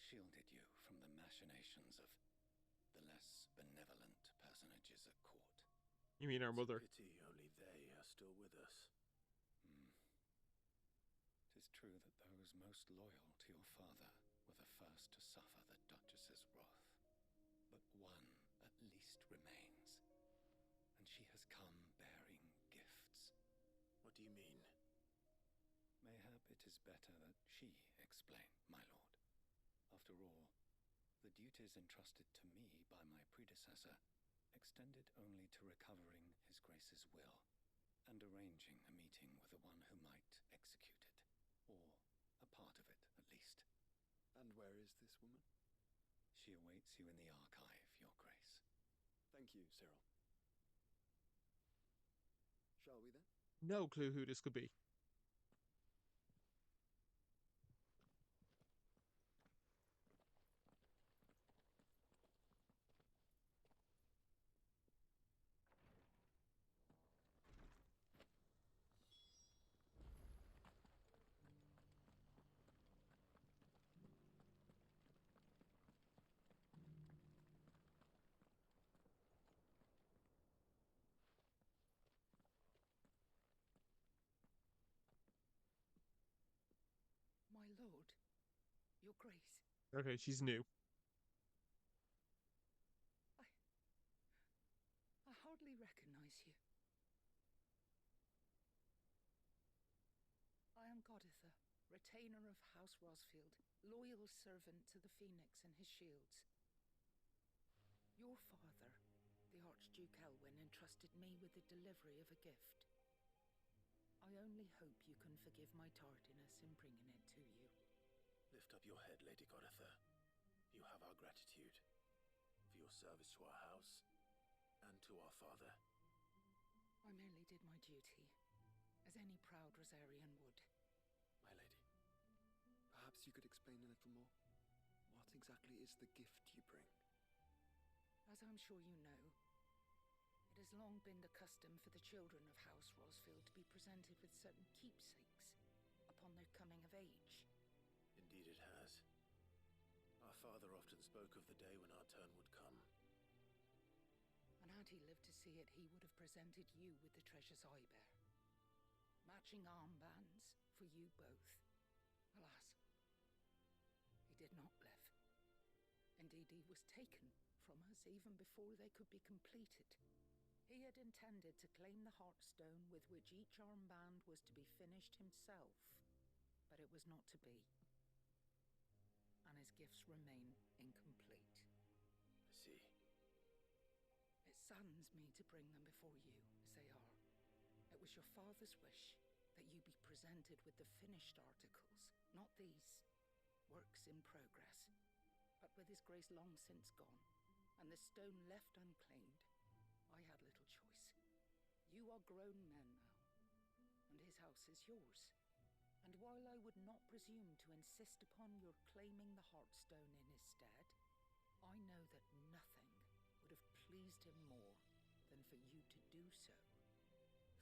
shielded you from the machinations of the less benevolent personages at court. You mean our mother? Pity only they are still with us. Tis true that those most loyal to your father were the first to suffer the Duchess's wrath. But one at least remains, and she has come bearing gifts. What do you mean? Mayhap it is better that she explain, my lord. After all, the duties entrusted to me by my predecessor extended only to recovering His Grace's will and arranging a meeting with the one who might execute it, or a part of it at least. And where is this woman? She awaits you in the archive, Your Grace. Thank you, Cyril. Shall we then? No clue who this could be. My lord, Your Grace. Okay, she's new. I hardly recognize you. I am Goditha, retainer of House Rosfield, loyal servant to the Phoenix and his shields. Your father, the Archduke Elwyn, entrusted me with the delivery of a gift. I only hope you can forgive my tardiness in bringing it to you. Lift up your head, Lady Goditha. You have our gratitude for your service to our house and to our father. I merely did my duty, as any proud Rosarian would. My lady, perhaps you could explain a little more. What exactly is the gift you bring? As I'm sure you know, it has long been the custom for the children of House Rosfield to be presented with certain keepsakes upon their coming of age. Indeed it has. Our father often spoke of the day when our turn would come. And had he lived to see it, he would have presented you with the treasures I bear. Matching armbands for you both. Alas, he did not live. Indeed, he was taken from us even before they could be completed. He had intended to claim the Heartstone with which each armband was to be finished himself, but it was not to be. And his gifts remain incomplete. I see. It saddens me to bring them before you, as they are. It was your father's wish that you be presented with the finished articles, not these, works in progress. But with his grace long since gone, and the stone left unclaimed, I had little choice. You are grown men now, and his house is yours. And while I would not presume to insist upon your claiming the Heartstone in his stead, I know that nothing would have pleased him more than for you to do so.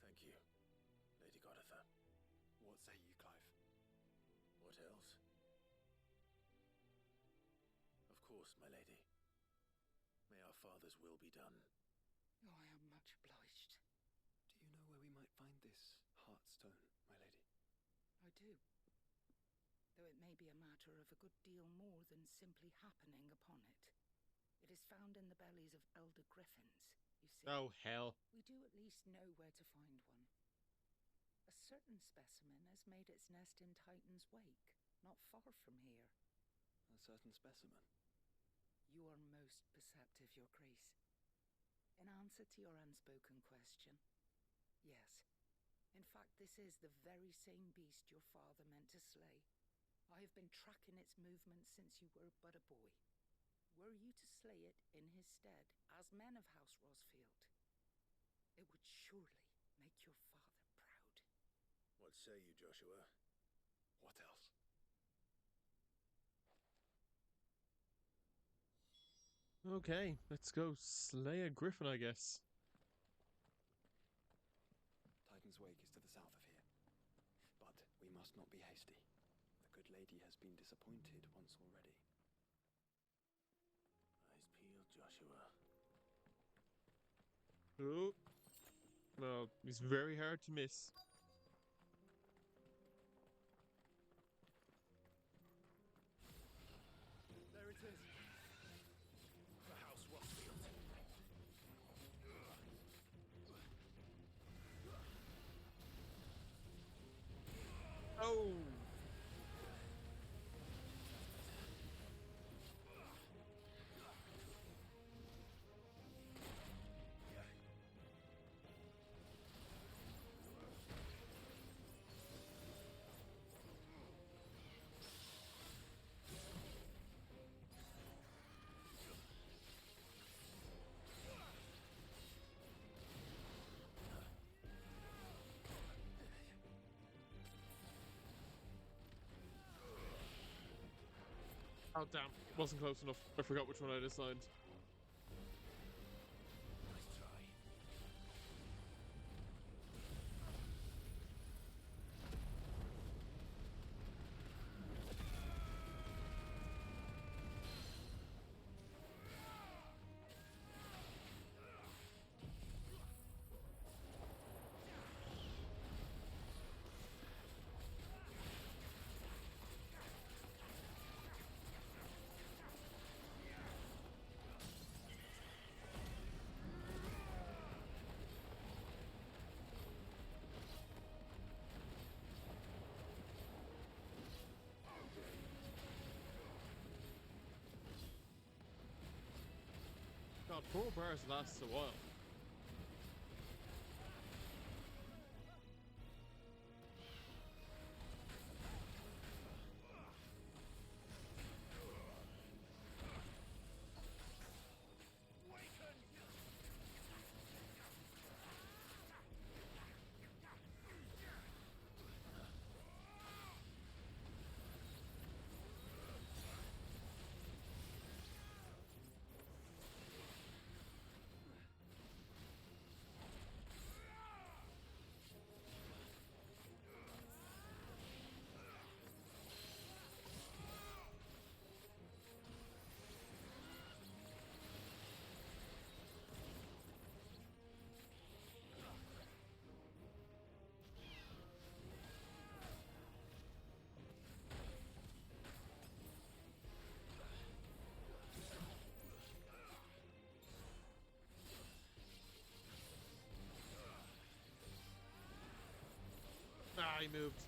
Thank you, Lady Goditha. What else? Of course, my lady. May our father's will be done. Oh, I am much obliged. Do you know where we might find this Heartstone, my lady? I do. Though it may be a matter of a good deal more than simply happening upon it. It is found in the bellies of elder griffins, you see. Oh, hell. We do at least know where to find one. A certain specimen has made its nest in Titan's Wake, not far from here. A certain specimen? You are most perceptive, Your Grace. In answer to your unspoken question, yes. In fact, this is the very same beast your father meant to slay. I have been tracking its movements since you were but a boy. Were you to slay it in his stead, as men of House Rosfield, it would surely make your father proud. What say you, Joshua? What else? Okay, let's go slay a griffin, I guess. Titan's Wake is to the south of here. But we must not be hasty. The good lady has been disappointed once already. Eyes peeled, Joshua. Oh. Well, he's very hard to miss. There it is. The House Rosfield. Oh! Oh, damn. Wasn't close enough. I forgot which one I'd assigned. Nice try. God, 4 bars lasts a while. Ah, he moved.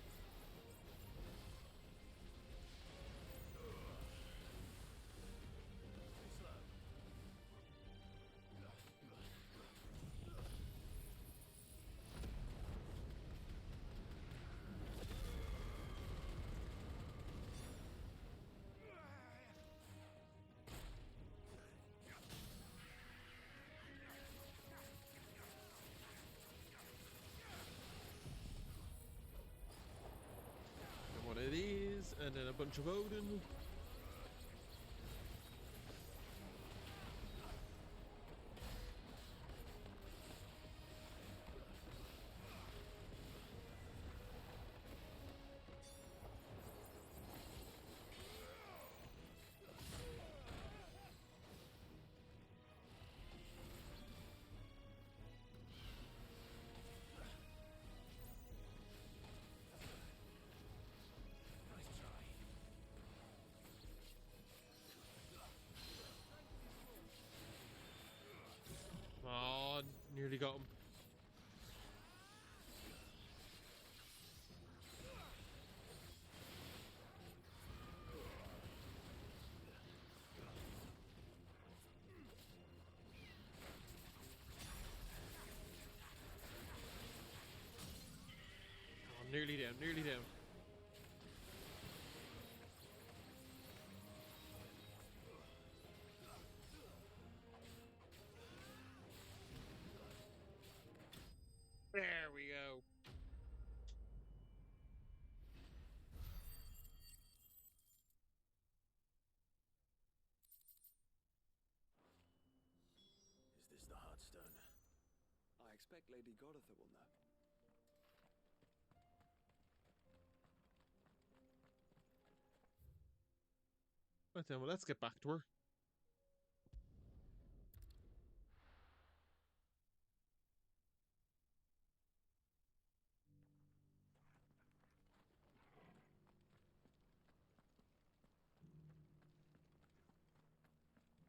One of these, and then a bunch of Odin. Nearly down, nearly down. There we go. Is this the Heartstone? I expect Lady Goditha will know. Right then, well, let's get back to her.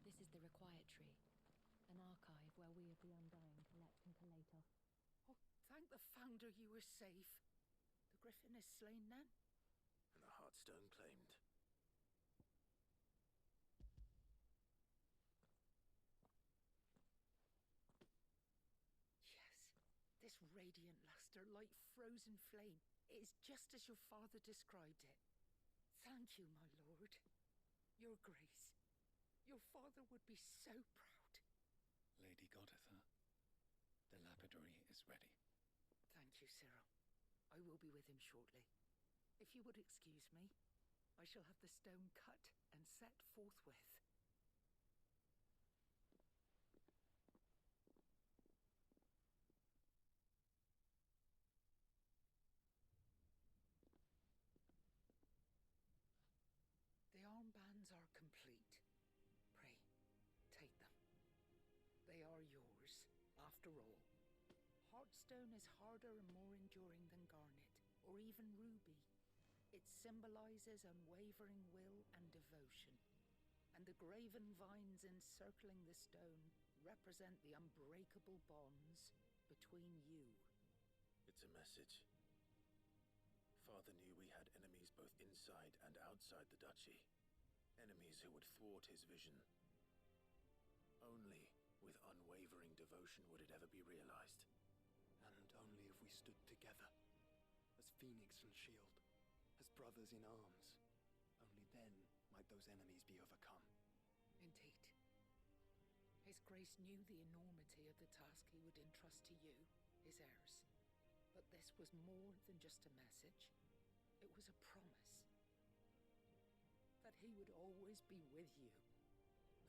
This is the Requietary, an archive where we of the Undying collect and collate our... Oh, thank the Founder you were safe. The Griffin is slain then? And the Heartstone claimed. Yes. This radiant luster, like frozen flame, it is just as your father described it. Thank you, my lord. Your Grace. Your father would be so proud. Lady Goditha, the lapidary is ready. Thank you, Cyril. I will be with him shortly. If you would excuse me, I shall have the stone cut and set forthwith. The armbands are complete. Pray, take them. They are yours, after all. Heartstone is harder and more enduring than garnet, or even ruby. It symbolizes unwavering will and devotion. And the graven vines encircling the stone represent the unbreakable bonds between you. It's a message. Father knew we had enemies both inside and outside the duchy. Enemies who would thwart his vision. Only with unwavering devotion would it ever be realized. And only if we stood together, as Phoenix and Shield, as brothers in arms, only then might those enemies be overcome. Indeed. His Grace knew the enormity of the task he would entrust to you, his heirs. But this was more than just a message. It was a promise. That he would always be with you.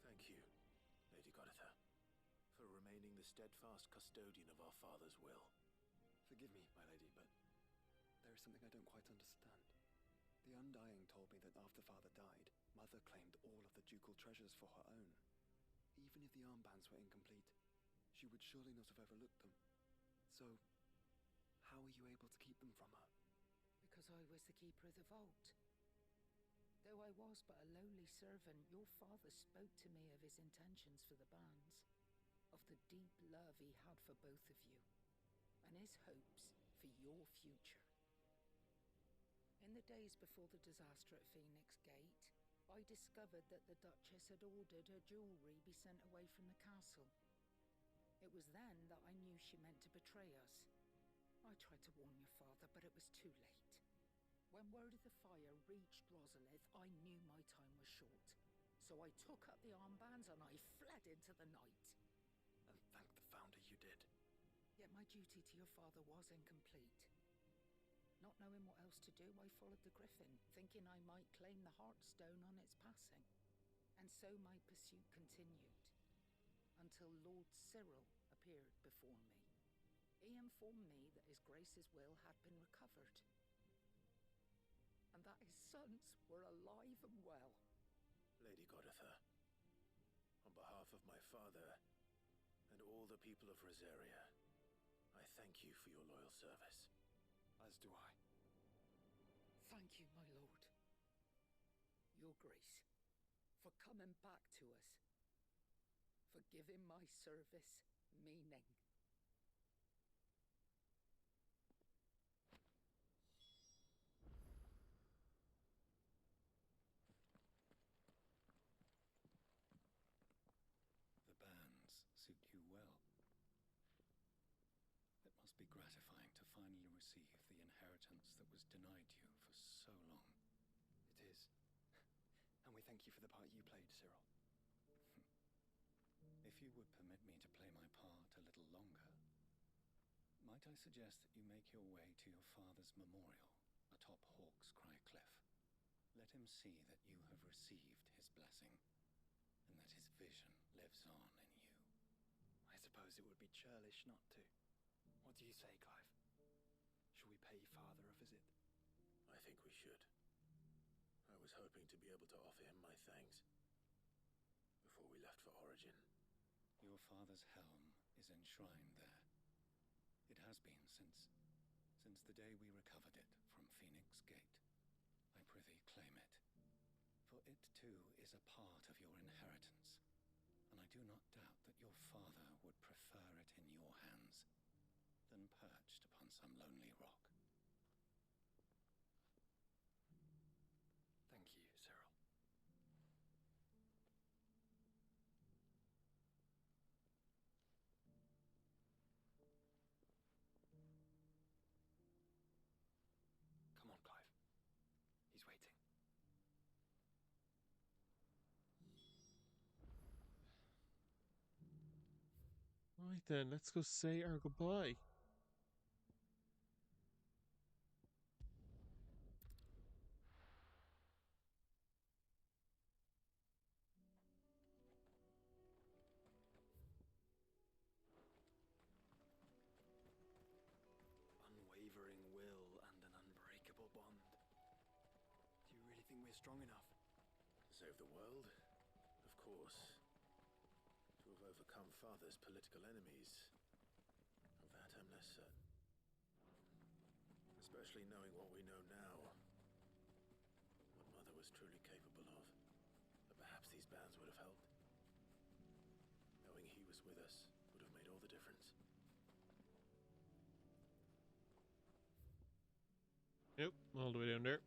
Thank you, Lady Goditha, for remaining the steadfast custodian of our father's will. Forgive me, my lady, but there is something I don't quite understand. The Undying told me that after father died, mother claimed all of the ducal treasures for her own. Even if the armbands were incomplete, she would surely not have overlooked them. So, how were you able to keep them from her? Because I was the keeper of the vault. Though I was but a lowly servant, your father spoke to me of his intentions for the bands, of the deep love he had for both of you, and his hopes for your future. In the days before the disaster at Phoenix Gate, I discovered that the Duchess had ordered her jewelry be sent away from the castle. It was then that I knew she meant to betray us. I tried to warn your father, but it was too late. When word of the fire reached Rosalith, I knew my time was short. So I took up the armbands and I fled into the night. And thank the Founder you did. Yet my duty to your father was incomplete. Not knowing what else to do, I followed the Griffin, thinking I might claim the Heartstone on its passing. And so my pursuit continued, until Lord Cyril appeared before me. He informed me that his Grace's will had been recovered, and that his sons were alive and well. Lady Goditha, on behalf of my father and all the people of Rosaria, I thank you for your loyal service. As do I. Thank you, my lord. Your Grace, for coming back to us, for giving my service meaning. The bands suit you well. It must be gratifying to finally receive the inheritance thank you for the part you played, Cyril. If you would permit me to play my part a little longer, might I suggest that you make your way to your father's memorial atop Hawk's Cry Cliff? Let him see that you have received his blessing, and that his vision lives on in you. I suppose it would be churlish not to. What do you say, Clive? Shall we pay Father a visit? I think we should. I was hoping to be able to offer him my thanks before we left for Origin. Your father's helm is enshrined there. It has been since the day we recovered it from Phoenix Gate. I prithee claim it, for it too is a part of your inheritance, and I do not doubt that your father would prefer it in your hands than perched upon some lonely rock. Thank you, Cyril. Come on, Clive. He's waiting. Right then, let's go say our goodbye. Unwavering will and an unbreakable bond. Do you really think we're strong enough? To save the world? Of course. To have overcome Father's political enemies? Of that I'm less certain. Especially knowing what we know now. What Mother was truly capable of. But perhaps these bands would have helped. Knowing he was with us would have made all the difference. Yep, all the way down there.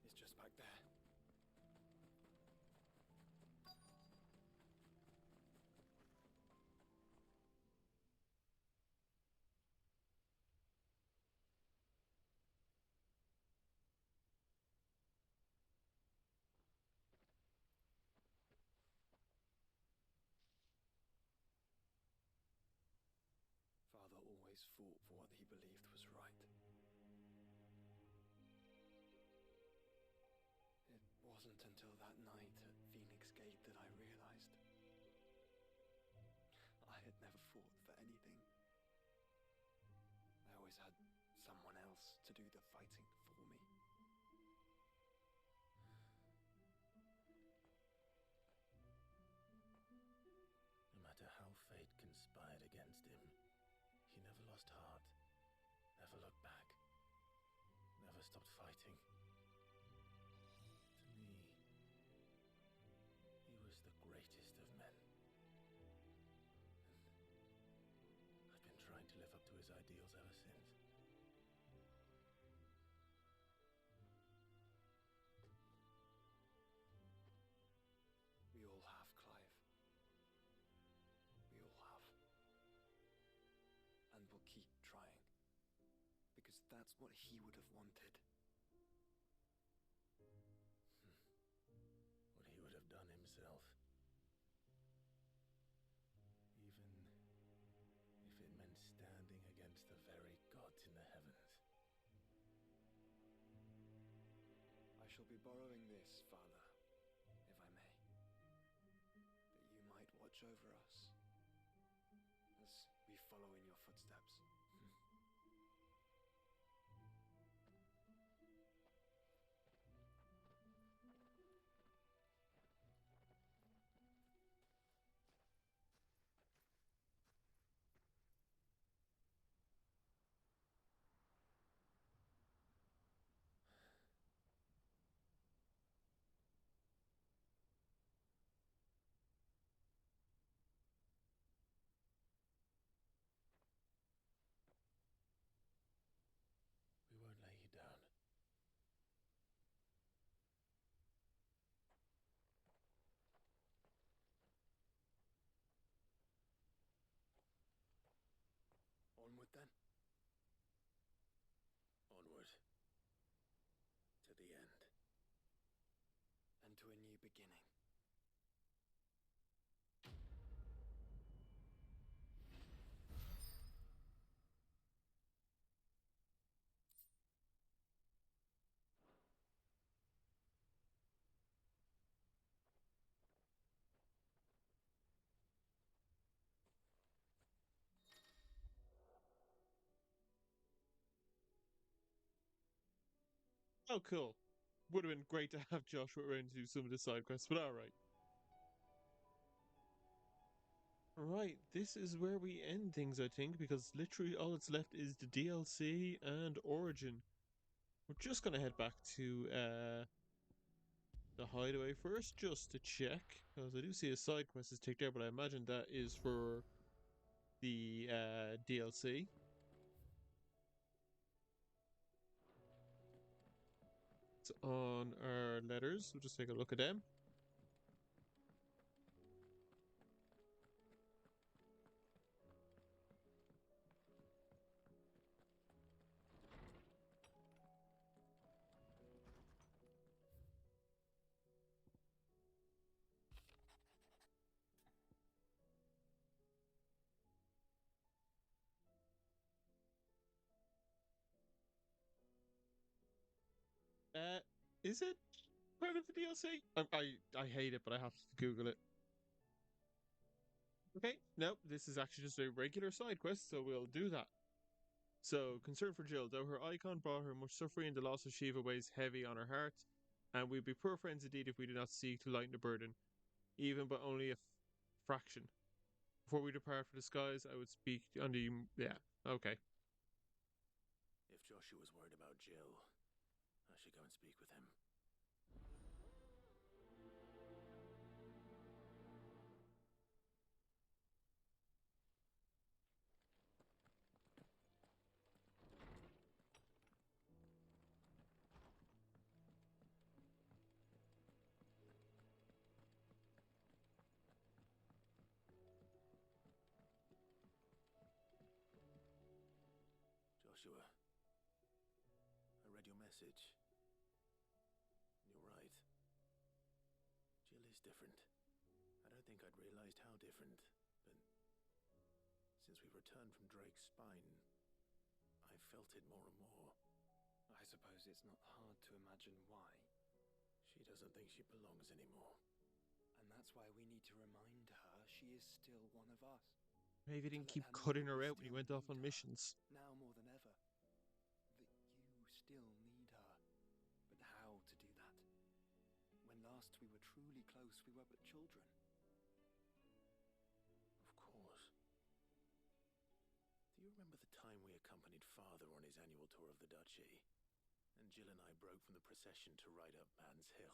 It's just back there. Father always fought for what he believed was right. It wasn't until that night at Phoenix Gate that I realized I had never fought for anything. I always had someone else to do the fighting for me. No matter how fate conspired against him, he never lost heart, never looked back, never stopped fighting. To me, he was the greatest of men. And I've been trying to live up to his ideals ever since. We all have, Clive. We all have. And we'll keep trying. Because that's what he would have wanted. What he would have done himself. Even if it meant standing against the very gods in the heavens. I shall be borrowing this, Father, if I may. That you might watch over us as we follow in your footsteps. beginning. Oh, cool. Would have been great to have Joshua around to do some of the side quests, but alright. Right, this is where we end things, I think, because literally all that's left is the DLC and Origin. We're just gonna head back to the hideaway first, just to check, because I do see a side quest is ticked there, but I imagine that is for the DLC. It's on our letters. We'll just take a look at them. Is it part of the DLC? I hate it, but I have to Google it. Okay, no, this is actually just a regular side quest, so we'll do that. So, concern for Jill, though her icon brought her much suffering, the loss of Shiva weighs heavy on her heart, and we'd be poor friends indeed if we did not seek to lighten the burden, even but only a fraction. Before we depart for the skies, I would speak on the. Yeah, okay. If Joshua's worried about Jill, I should go and speak with him. Joshua, I read your message. You're right. Jill is different. I don't think I'd realized how different, but since we returned from Drake's spine, I've felt it more and more. I suppose it's not hard to imagine why. She doesn't think she belongs anymore. And that's why we need to remind her she is still one of us. Maybe you didn't keep cutting her out when you went off on missions. Now more than ever. That you still need her. But how to do that? When last we were truly close, we were but children. Of course. Do you remember the time we accompanied Father on his annual tour of the Duchy? And Jill and I broke from the procession to ride up Man's Hill.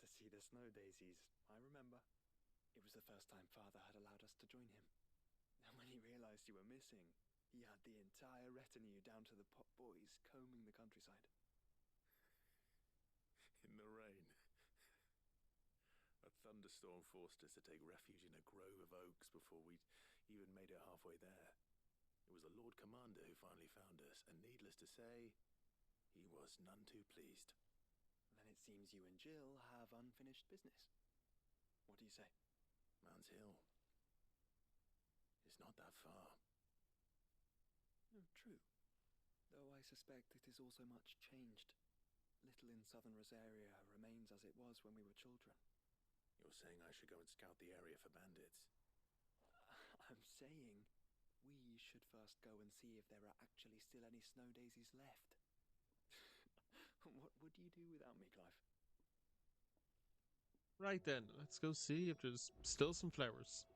To see the snow daisies, I remember. It was the first time Father had allowed us to join him. And when he realized you were missing, he had the entire retinue down to the pot boys combing the countryside. In the rain. A thunderstorm forced us to take refuge in a grove of oaks before we'd even made it halfway there. It was the Lord Commander who finally found us, and needless to say, he was none too pleased. Then it seems you and Jill have unfinished business. What do you say? Man's Hill. It's not that far. True. Though I suspect it is also much changed. Little in southern Rosaria remains as it was when we were children. You're saying I should go and scout the area for bandits? I'm saying we should first go and see if there are actually still any snow daisies left. What would you do without me, Clive? Right then, let's go see if there's still some flowers.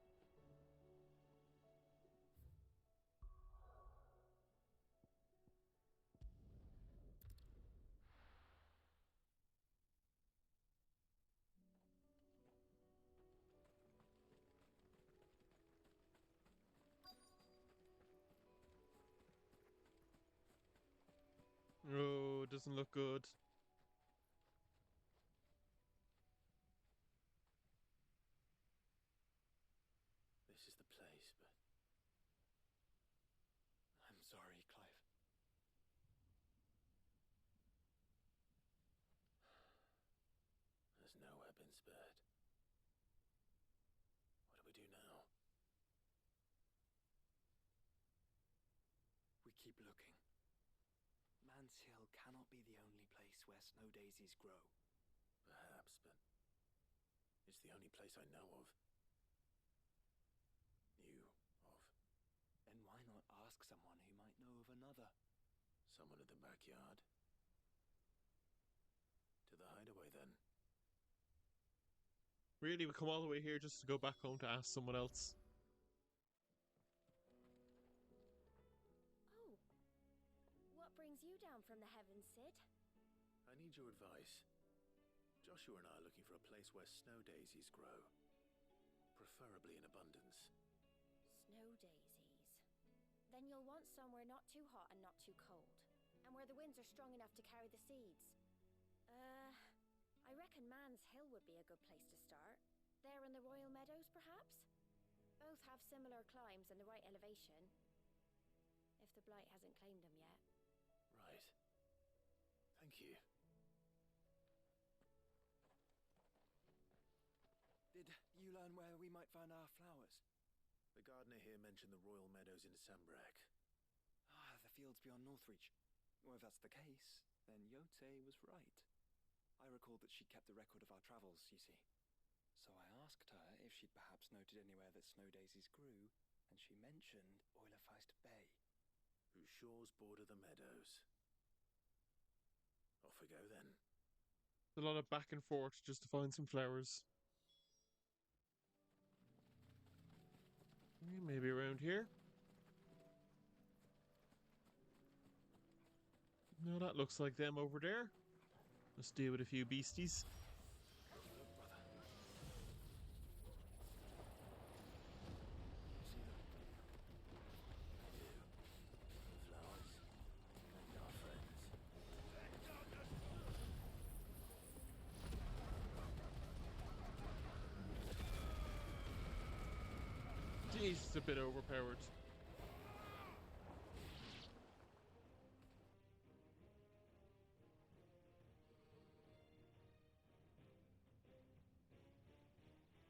Oh, it doesn't look good. This is the place, but... I'm sorry, Clive. There's nowhere This hill cannot be the only place where snow daisies grow. Perhaps, but it's the only place I know of. Knew of. Then why not ask someone who might know of another? Someone in the backyard. To the hideaway, then. Really, we come all the way here just to go back home to ask someone else. Oh. What brings you down from the heavens, Sid? I need your advice. Joshua and I are looking for a place where snow daisies grow. Preferably in abundance. Snow daisies. Then you'll want somewhere not too hot and not too cold. And where the winds are strong enough to carry the seeds. I reckon Man's Hill would be a good place to start. There in the Royal Meadows, perhaps? Both have similar climbs and the right elevation. If the Blight hasn't claimed them yet. Right. Thank you. Did you learn where we might find our flowers? The gardener here mentioned the Royal Meadows in Sambrac. The fields beyond Northreach. Well, if that's the case, then Yote was right. I recalled that she kept a record of our travels, you see. So I asked her if she'd perhaps noted anywhere that snow daisies grew, and she mentioned Oilerfeist Bay. Whose shores border the meadows. Off we go, then. A lot of back and forth just to find some flowers. Maybe around here. No, that looks like them over there. Let's deal with a few beasties. Jeez, it's a bit overpowered.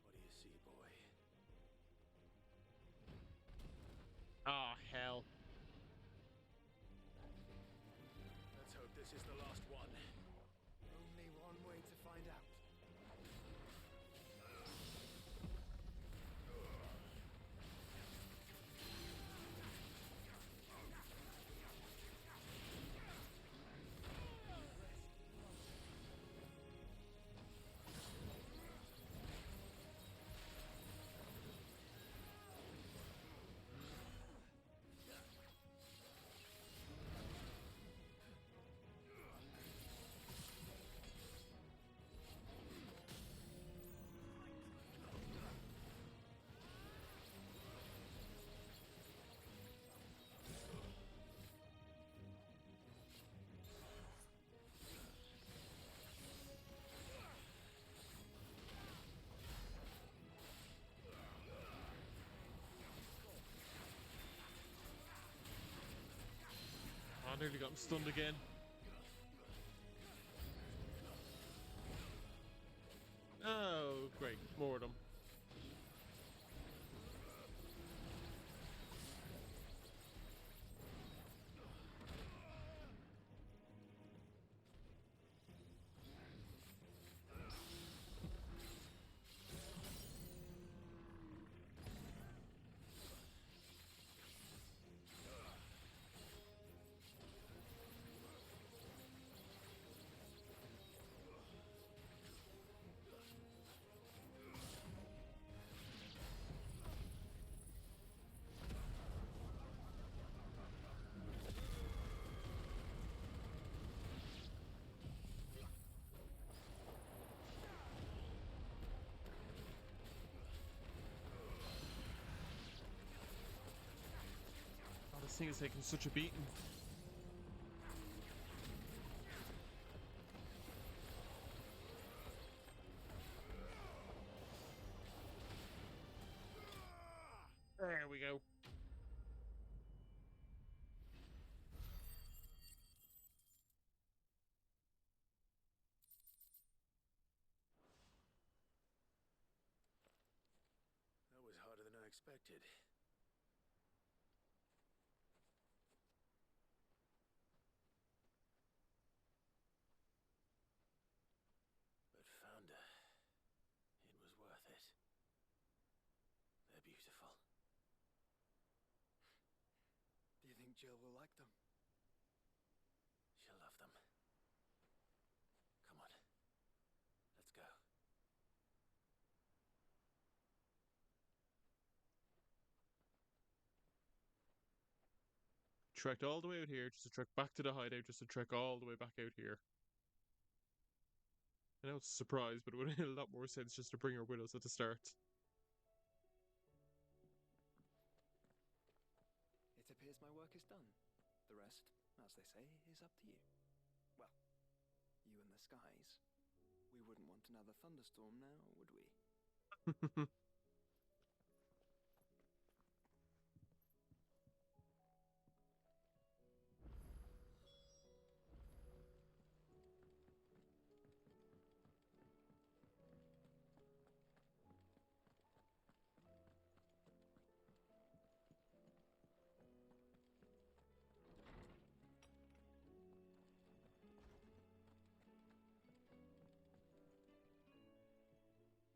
What do you see, boy? Ah, hell. Let's hope this is the last one. Only one way to find out. I nearly got him stunned again. Oh, great. More of them. This thing is taking such a beating. There we go. That was harder than I expected. Jill will like them. She'll love them. Come on. Let's go. Trekked all the way out here just to trek back to the hideout, just to trek all the way back out here. I know it's a surprise, but it would have made a lot more sense just to bring her with us at the start. It appears my work is done. The rest, as they say, is up to you. Well, you and the skies. We wouldn't want another thunderstorm now, would we?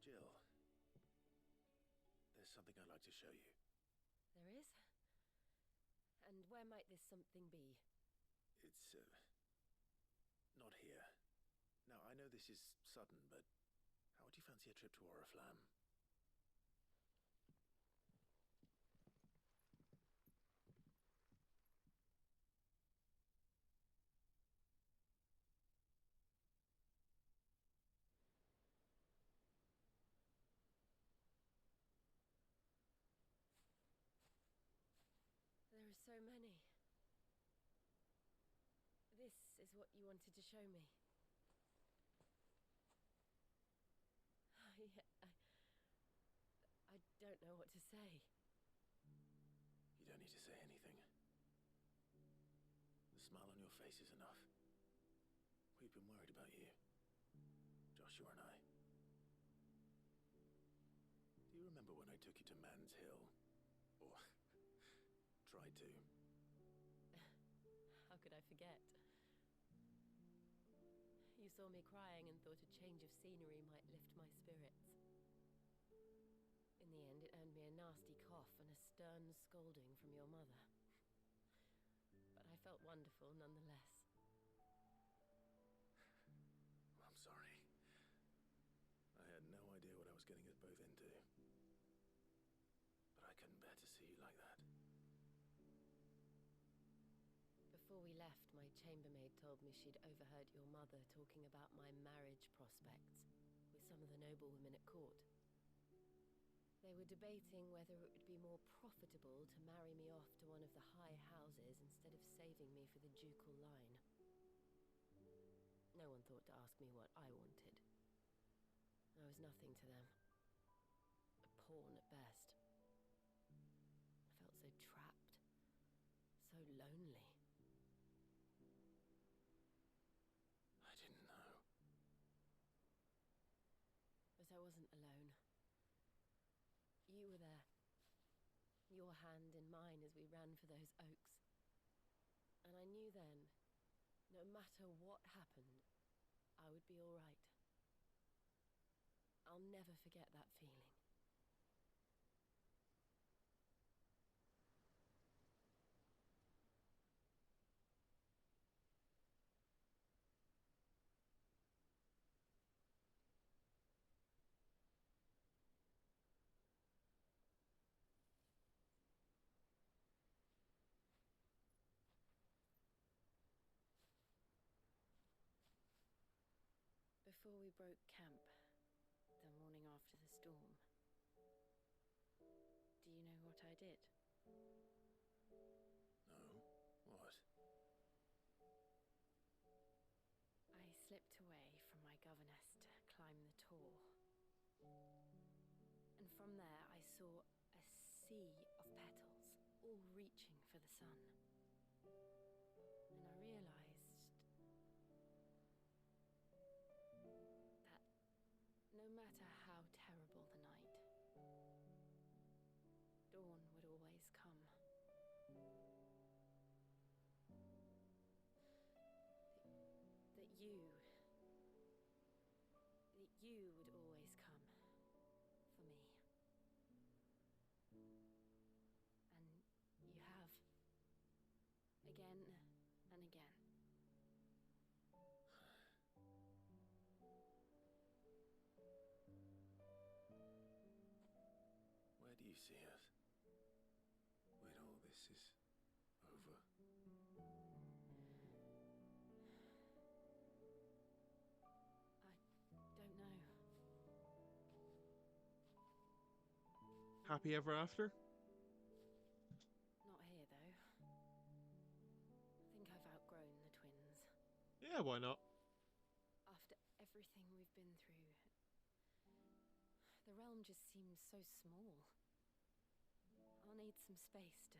Jill, there's something I'd like to show you. There is? And where might this something be? It's, not here. Now, I know this is sudden, but how would you fancy a trip to Oriflamme? There are so many. This is what you wanted to show me. I don't know what to say. You don't need to say anything. The smile on your face is enough. We've been worried about you, Joshua and I. Do you remember when I took you to Man's Hill? Or tried to? How could I forget? You saw me crying and thought a change of scenery might lift my spirits. In the end, it earned me a nasty cough and a stern scolding from your mother. But I felt wonderful nonetheless. I'm sorry. I had no idea what I was getting us both into. But I couldn't bear to see you like that. Before we left, my chambermaid told me she'd overheard your mother talking about my marriage prospects with some of the noblewomen at court. They were debating whether it would be more profitable to marry me off to one of the high houses instead of saving me for the ducal line. No one thought to ask me what I wanted. I was nothing to them. A pawn at best. I felt so trapped, so lonely. I didn't know. But I wasn't alone. You were there. Your hand in mine as we ran for those oaks. And I knew then, no matter what happened, I would be all right. I'll never forget that feeling. Before we broke camp, the morning after the storm, do you know what I did? No? What? I slipped away from my governess to climb the tor. And from there I saw a sea of petals, all reaching for the sun. And I realized that no matter how terrible the night, dawn would always come. That you would always come for me. And you have. see it when all this is over? I don't know. Happy ever after? Not here, though. I think I've outgrown the twins. Yeah, why not? After everything we've been through, the realm just seems so small. I'll need some space to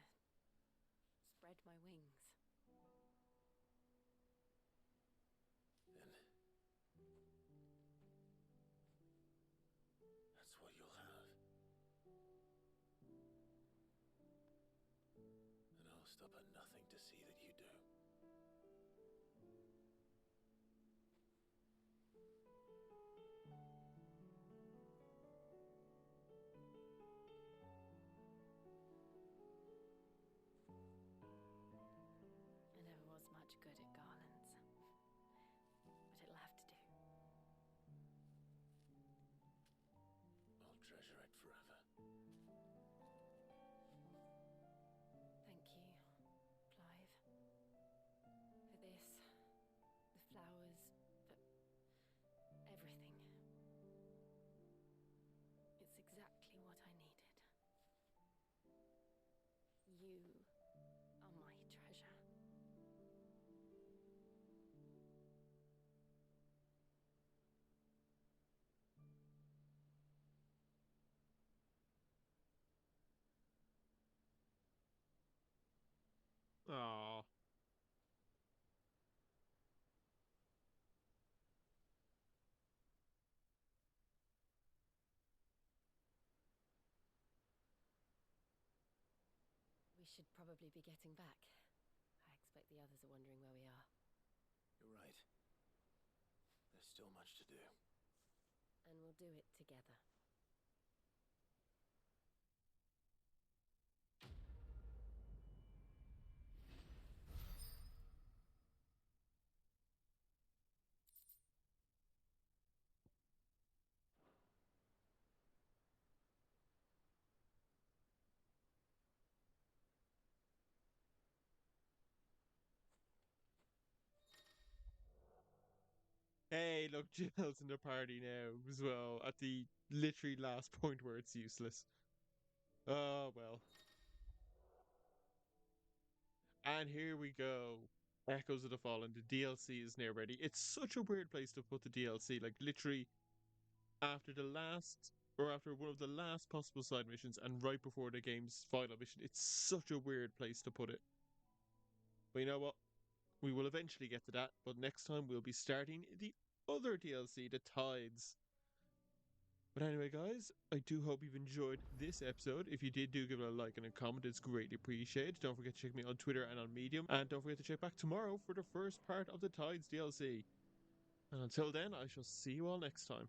spread my wings. Then that's what you'll have. And I'll stop at nothing to see that you do. I never was much good at garlands, but it'll have to do. I'll treasure it forever. Thank you, Clive. For this, the flowers, for everything. It's exactly what I needed. You are my treasure. Aww. We should probably be getting back. I expect the others are wondering where we are. You're right. There's still much to do. And we'll do it together. Hey, look, Jill's in the party now as well, at the literally last point where it's useless. Oh, well. And here we go. Echoes of the Fallen. The DLC is near ready. It's such a weird place to put the DLC. Like, literally, after the last, or after one of the last possible side missions, and right before the game's final mission. It's such a weird place to put it. But you know what? We will eventually get to that, but next time we'll be starting the other DLC, The Tides. But anyway, guys, I do hope you've enjoyed this episode. If you did, do give it a like and a comment. It's greatly appreciated. Don't forget to check me on Twitter and on Medium. And don't forget to check back tomorrow for the first part of the Tides DLC. And until then, I shall see you all next time.